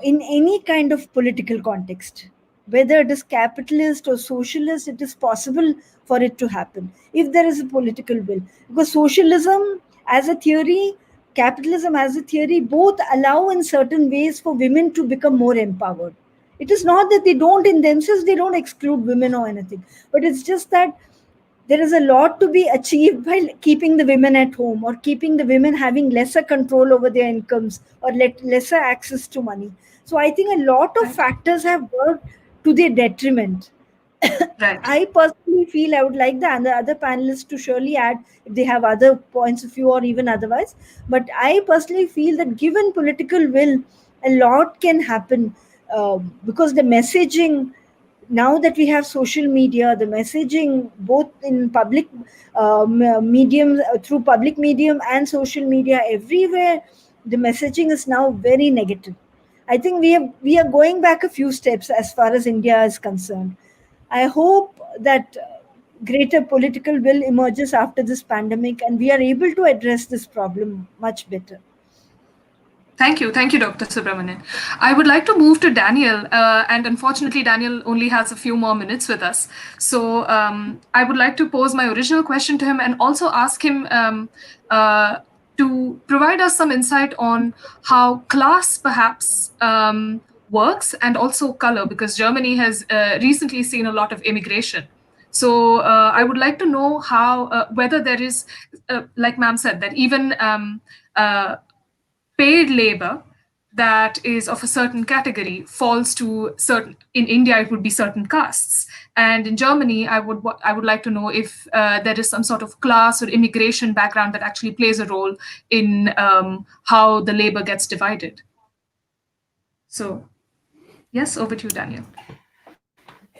in any kind of political context. Whether it is capitalist or socialist, it is possible for it to happen if there is a political will. Because socialism as a theory, capitalism as a theory, both allow in certain ways for women to become more empowered. It is not that they don't in themselves, they don't exclude women or anything, but it's just that there is a lot to be achieved by keeping the women at home or keeping the women having lesser control over their incomes or lesser access to money. So I think a lot of factors have worked to their detriment. Right. I personally feel I would like the other panelists to surely add if they have other points of view or even otherwise. But I personally feel that given political will, a lot can happen because the messaging, now that we have social media, the messaging both in public medium, through public medium and social media, everywhere the messaging is now very negative. I think we are going back a few steps as far as India is concerned. I hope that greater political will emerges after this pandemic and we are able to address this problem much better. Thank you, Dr. Subramanian. I would like to move to Daniel, and unfortunately, Daniel only has a few more minutes with us. So I would like to pose my original question to him and also ask him to provide us some insight on how class perhaps works and also color, because Germany has recently seen a lot of immigration. So I would like to know how, whether there is, like ma'am said, that even paid labor that is of a certain category falls to certain, in India it would be certain castes, and in Germany I would like to know if there is some sort of class or immigration background that actually plays a role in how the labor gets divided. So yes, over to you, Daniel.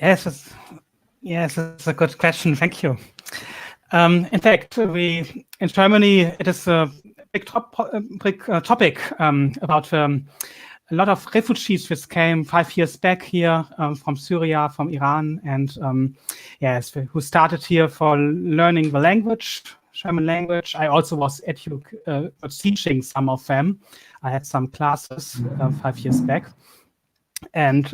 Yes, it's a good question. Thank you. In fact, in Germany, it is a big topic about a lot of refugees which came 5 years back here from Syria, from Iran, and yes, who started here for learning the language, German language. I also was teaching some of them. I had some classes 5 years back, and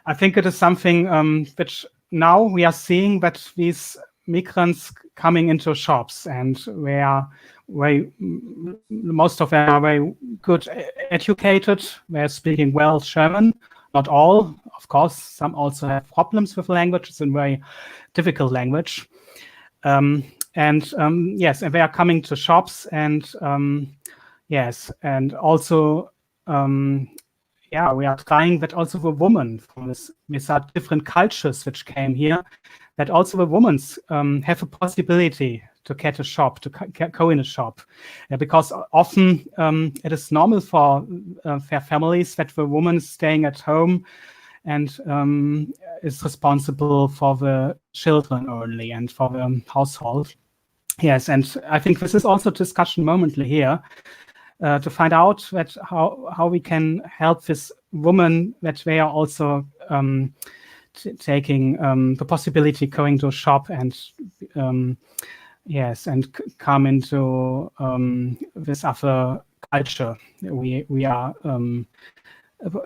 I think it is something which now we are seeing that these migrants coming into shops, and where most of them are very good educated, they're speaking well German. Not all, of course, some also have problems with language. It's a very difficult language. Yes, and they are coming to shops, and yes, and also yeah, we are trying that also the women from these are different cultures which came here, that also the women have a possibility to get a shop, to go in a shop. Because often it is normal for families that the woman is staying at home and is responsible for the children only and for the household. Yes, and I think this is also a discussion momently here, to find out that how we can help this woman, that they are also taking the possibility going to a shop and yes, and come into this other culture. We are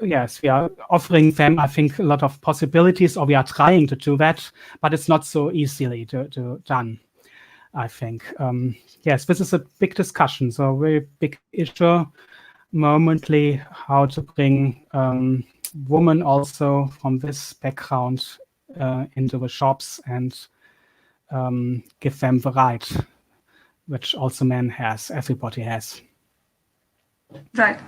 yes, we are offering them, I think, a lot of possibilities, or we are trying to do that, but it's not so easily done, I think. Yes, this is a big discussion, so a very big issue momently, how to bring women also from this background into the shops and give them the right, which also men has, everybody has. Right.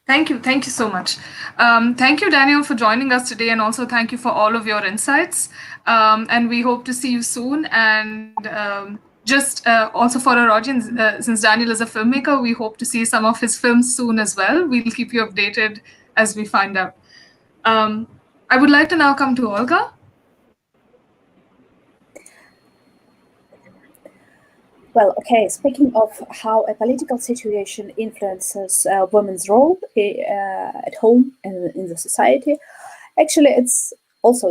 Thank you so much. Thank you, Daniel, for joining us today, and also thank you for all of your insights. And we hope to see you soon. And just also for our audience, since Daniel is a filmmaker, we hope to see some of his films soon as well. We'll keep you updated as we find out. I would like to now come to Olga. Well, okay, speaking of how a political situation influences women's role at home and in the society, actually, it's also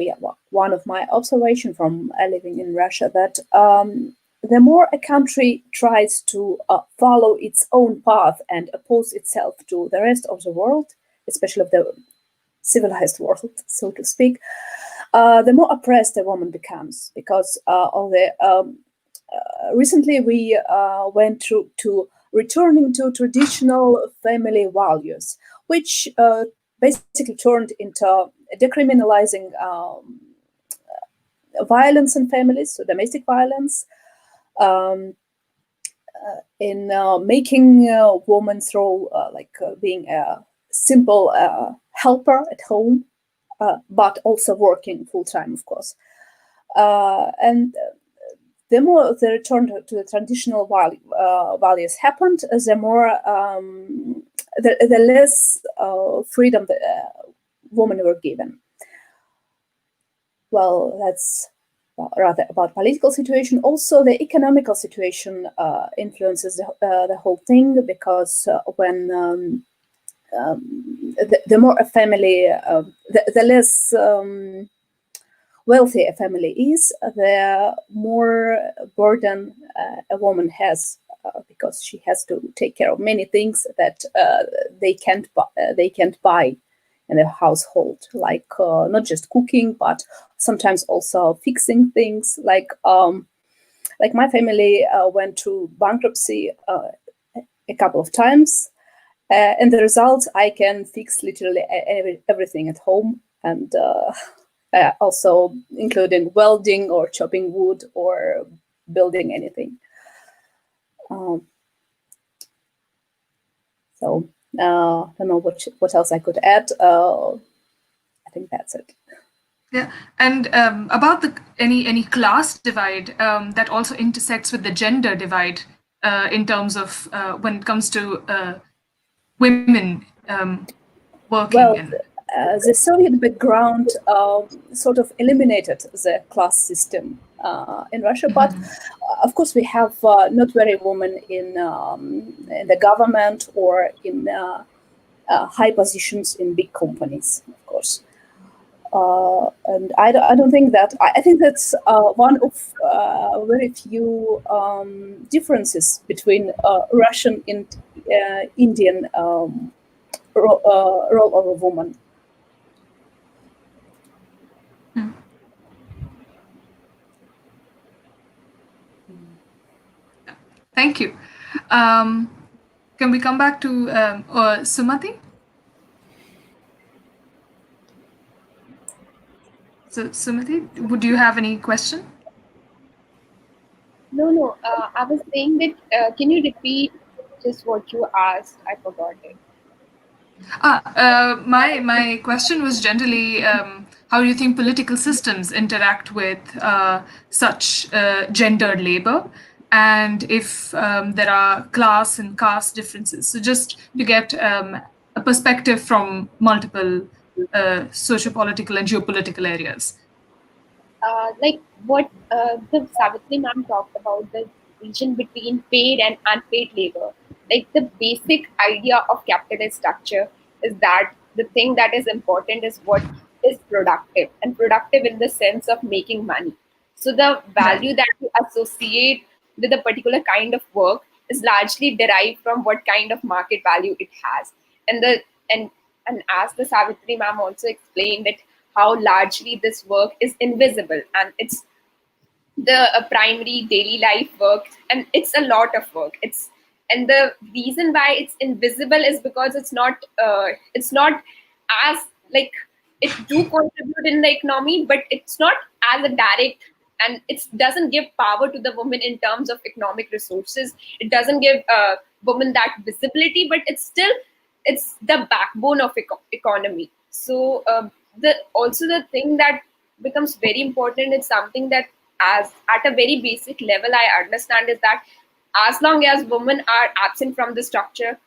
one of my observations from living in Russia that the more a country tries to follow its own path and oppose itself to the rest of the world, especially of the civilized world, so to speak, the more oppressed a woman becomes because of the recently we went through to returning to traditional family values, which basically turned into decriminalizing violence in families, so domestic violence, in making woman's role being a simple helper at home, but also working full time, of course. And the more the return to the traditional values happened, the more the less freedom the women were given. Well, that's rather about political situation. Also, the economical situation influences the whole thing because when the more a family, the less wealthy a family is, the more burden a woman has because she has to take care of many things that they can't buy in their household, like not just cooking, but sometimes also fixing things. Like my family went through bankruptcy a couple of times, and the result, I can fix literally everything at home, and also including welding or chopping wood or building anything. So I don't know what else I could add. I think that's it. Yeah, and about any class divide that also intersects with the gender divide in terms of when it comes to women working. Well, the Soviet background sort of eliminated the class system in Russia, but of course we have not very women in the government or in high positions in big companies, of course. And I don't think that, I think that's one of very few differences between Russian and Indian role of a woman. Thank you. Can we come back to Sumati? So, Sumati, would you have any question? No. I was saying that, can you repeat just what you asked? I forgot it. My question was generally how do you think political systems interact with such gendered labor, and if there are class and caste differences. So just to get a perspective from multiple socio-political and geopolitical areas. Like what the Savithri ma'am talked about, the region between paid and unpaid labor. Like the basic idea of capitalist structure is that the thing that is important is what is productive, and productive in the sense of making money. So the value that you associate with a particular kind of work is largely derived from what kind of market value it has. And as the Savithri ma'am also explained that how largely this work is invisible, and it's the primary daily life work, and it's a lot of work. And the reason why it's invisible is because it's not as like, it do contribute in the economy, but it's not as a direct, and it doesn't give power to the woman in terms of economic resources. It doesn't give women that visibility, but it's the backbone of economy. So the thing that becomes very important is something that, as at a very basic level, I understand is that as long as women are absent from the structure,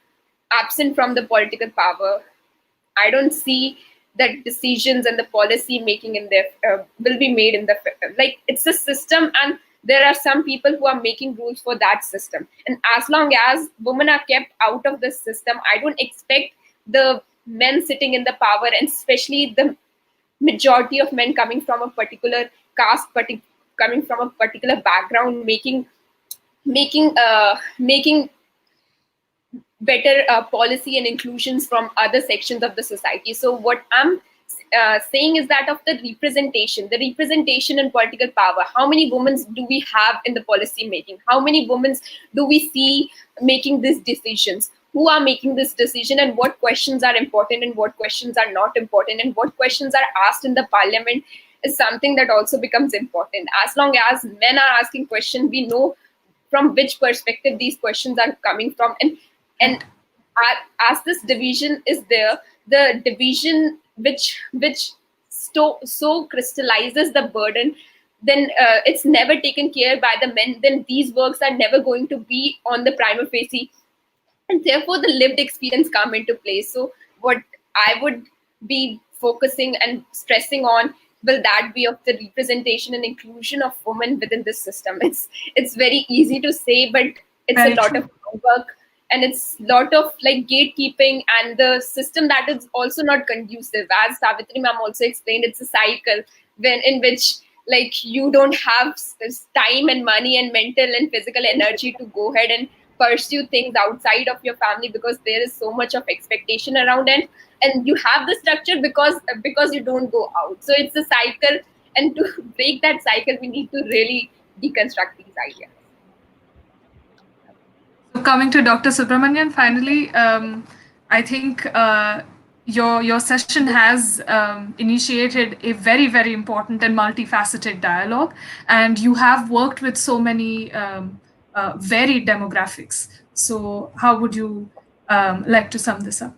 absent from the political power, I don't see that decisions and the policy making in there will be made in the, like, it's a system, and there are some people who are making rules for that system. And as long as women are kept out of the system, I don't expect the men sitting in the power, and especially the majority of men coming from a particular caste, coming from a particular background, making better policy and inclusions from other sections of the society. So what I'm saying is that of the representation in political power, how many women do we have in the policy making? How many women do we see making these decisions? Who are making this decision, and what questions are important and what questions are not important, and what questions are asked in the parliament is something that also becomes important. As long as men are asking questions, we know from which perspective these questions are coming from. And as this division is there, the division which so crystallizes the burden, then it's never taken care by the men, then these works are never going to be on the prima facie, and therefore the lived experience come into place. So what I would be focusing and stressing on will that be of the representation and inclusion of women within this system. It's very easy to say, but it's Very a lot true. of work, and it's a lot of like gatekeeping, and the system that is also not conducive. As Savithri ma'am also explained, it's a cycle in which like you don't have time and money and mental and physical energy to go ahead and pursue things outside of your family, because there is so much of expectation around it, and you have the structure because you don't go out. So it's a cycle, and to break that cycle we need to really deconstruct these ideas. So coming to Dr. Subramanian, finally, I think your session has initiated a very, very important and multifaceted dialogue, and you have worked with so many varied demographics. So how would you like to sum this up?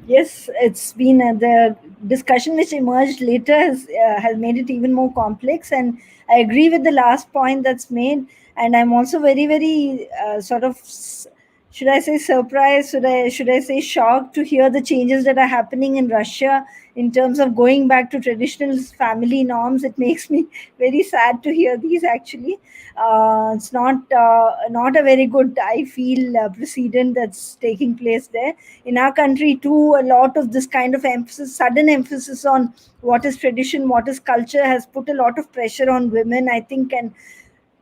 Yes, it's been the discussion which emerged later has made it even more complex, and I agree with the last point that's made. And I'm also very, very should I say surprised? Should I say shocked to hear the changes that are happening in Russia in terms of going back to traditional family norms. It makes me very sad to hear these. Actually, it's not a very good, I feel, precedent that's taking place there. In our country too, a lot of this kind of sudden emphasis on what is tradition, what is culture, has put a lot of pressure on women, I think. And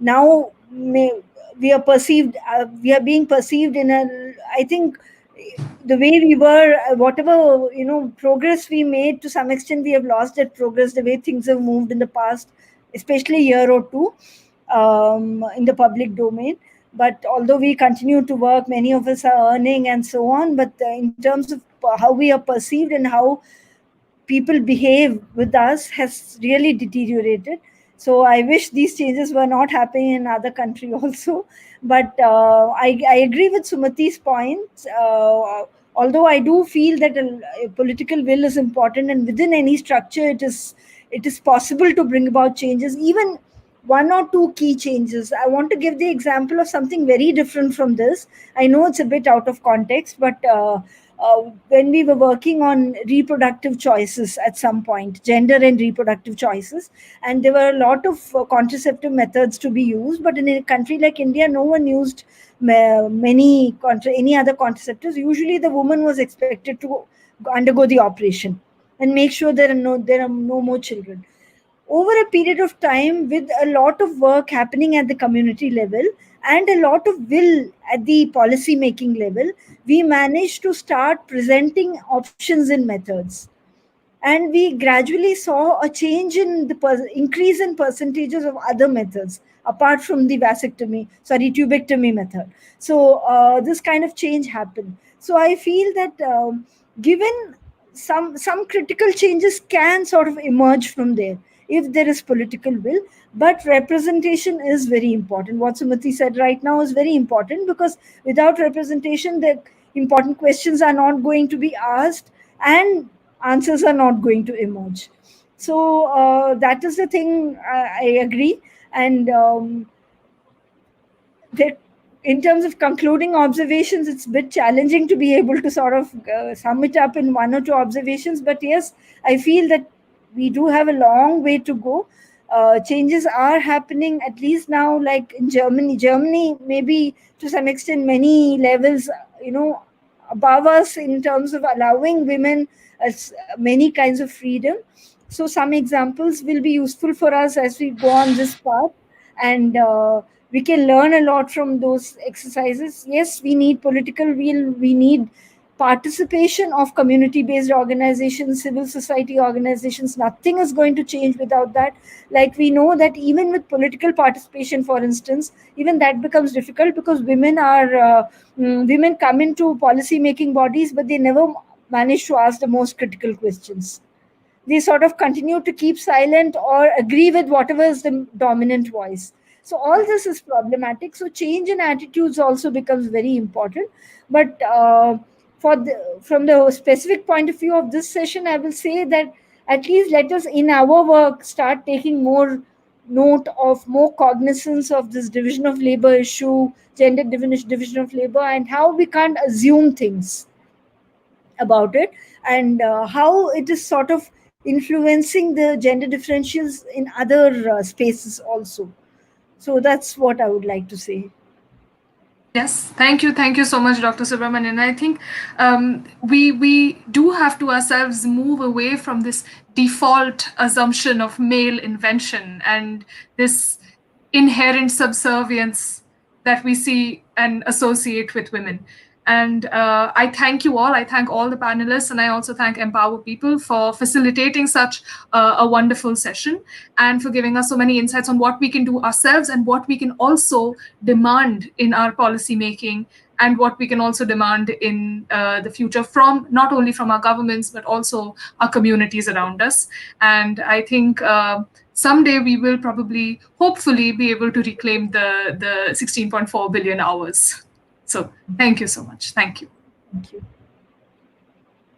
now we are being perceived in a, I think, the way we were, whatever progress we made, to some extent we have lost that progress, the way things have moved in the past, especially a year or two, in the public domain. But although we continue to work, many of us are earning and so on, but in terms of how we are perceived and how people behave with us has really deteriorated. So I wish these changes were not happening in other country also. But I agree with Sumati's points. Although I do feel that a political will is important, and within any structure, it is possible to bring about changes, even one or two key changes. I want to give the example of something very different from this. I know it's a bit out of context, but when we were working on reproductive choices at some point, gender and reproductive choices, and there were a lot of contraceptive methods to be used, but in a country like India, no one used any other contraceptives. Usually the woman was expected to undergo the operation and make sure there are no more children. Over a period of time, with a lot of work happening at the community level and a lot of will at the policy making level, we managed to start presenting options and methods. And we gradually saw a change in the increase in percentages of other methods apart from the tubectomy method. So this kind of change happened. So I feel that given some critical changes can sort of emerge from there if there is political will, but representation is very important. What Sumati said right now is very important, because without representation, the important questions are not going to be asked and answers are not going to emerge. So that is the thing. I agree. And that in terms of concluding observations, it's a bit challenging to be able to sort of sum it up in one or two observations. But yes, I feel that we do have a long way to go. changes are happening, at least now, like in Germany maybe to some extent many levels, above us in terms of allowing women as many kinds of freedom. So some examples will be useful for us as we go on this path, and we can learn a lot from those exercises. Yes, we need political will, we need participation of community-based organizations, civil society organizations. Nothing is going to change without that. Like we know that even with political participation, for instance, even that becomes difficult because women come into policy making bodies, but they never manage to ask the most critical questions. They sort of continue to keep silent or agree with whatever is the dominant voice. So all this is problematic. So change in attitudes also becomes very important. But from the specific point of view of this session, I will say that at least let us in our work start taking more note of, more cognizance of this division of labor issue, gender division of labor, and how we can't assume things about it, and how it is sort of influencing the gender differentials in other spaces also. So that's what I would like to say. Yes, thank you so much, Dr. Subramanian. I think we do have to ourselves move away from this default assumption of male invention and this inherent subservience that we see and associate with women. And I thank you all. I thank all the panelists, and I also thank Empower People for facilitating such a wonderful session and for giving us so many insights on what we can do ourselves and what we can also demand in our policy making, and what we can also demand in the future from not only from our governments but also our communities around us. And I think someday we will probably, hopefully, be able to reclaim the 16.4 billion hours. So thank you so much. Thank you. Thank you.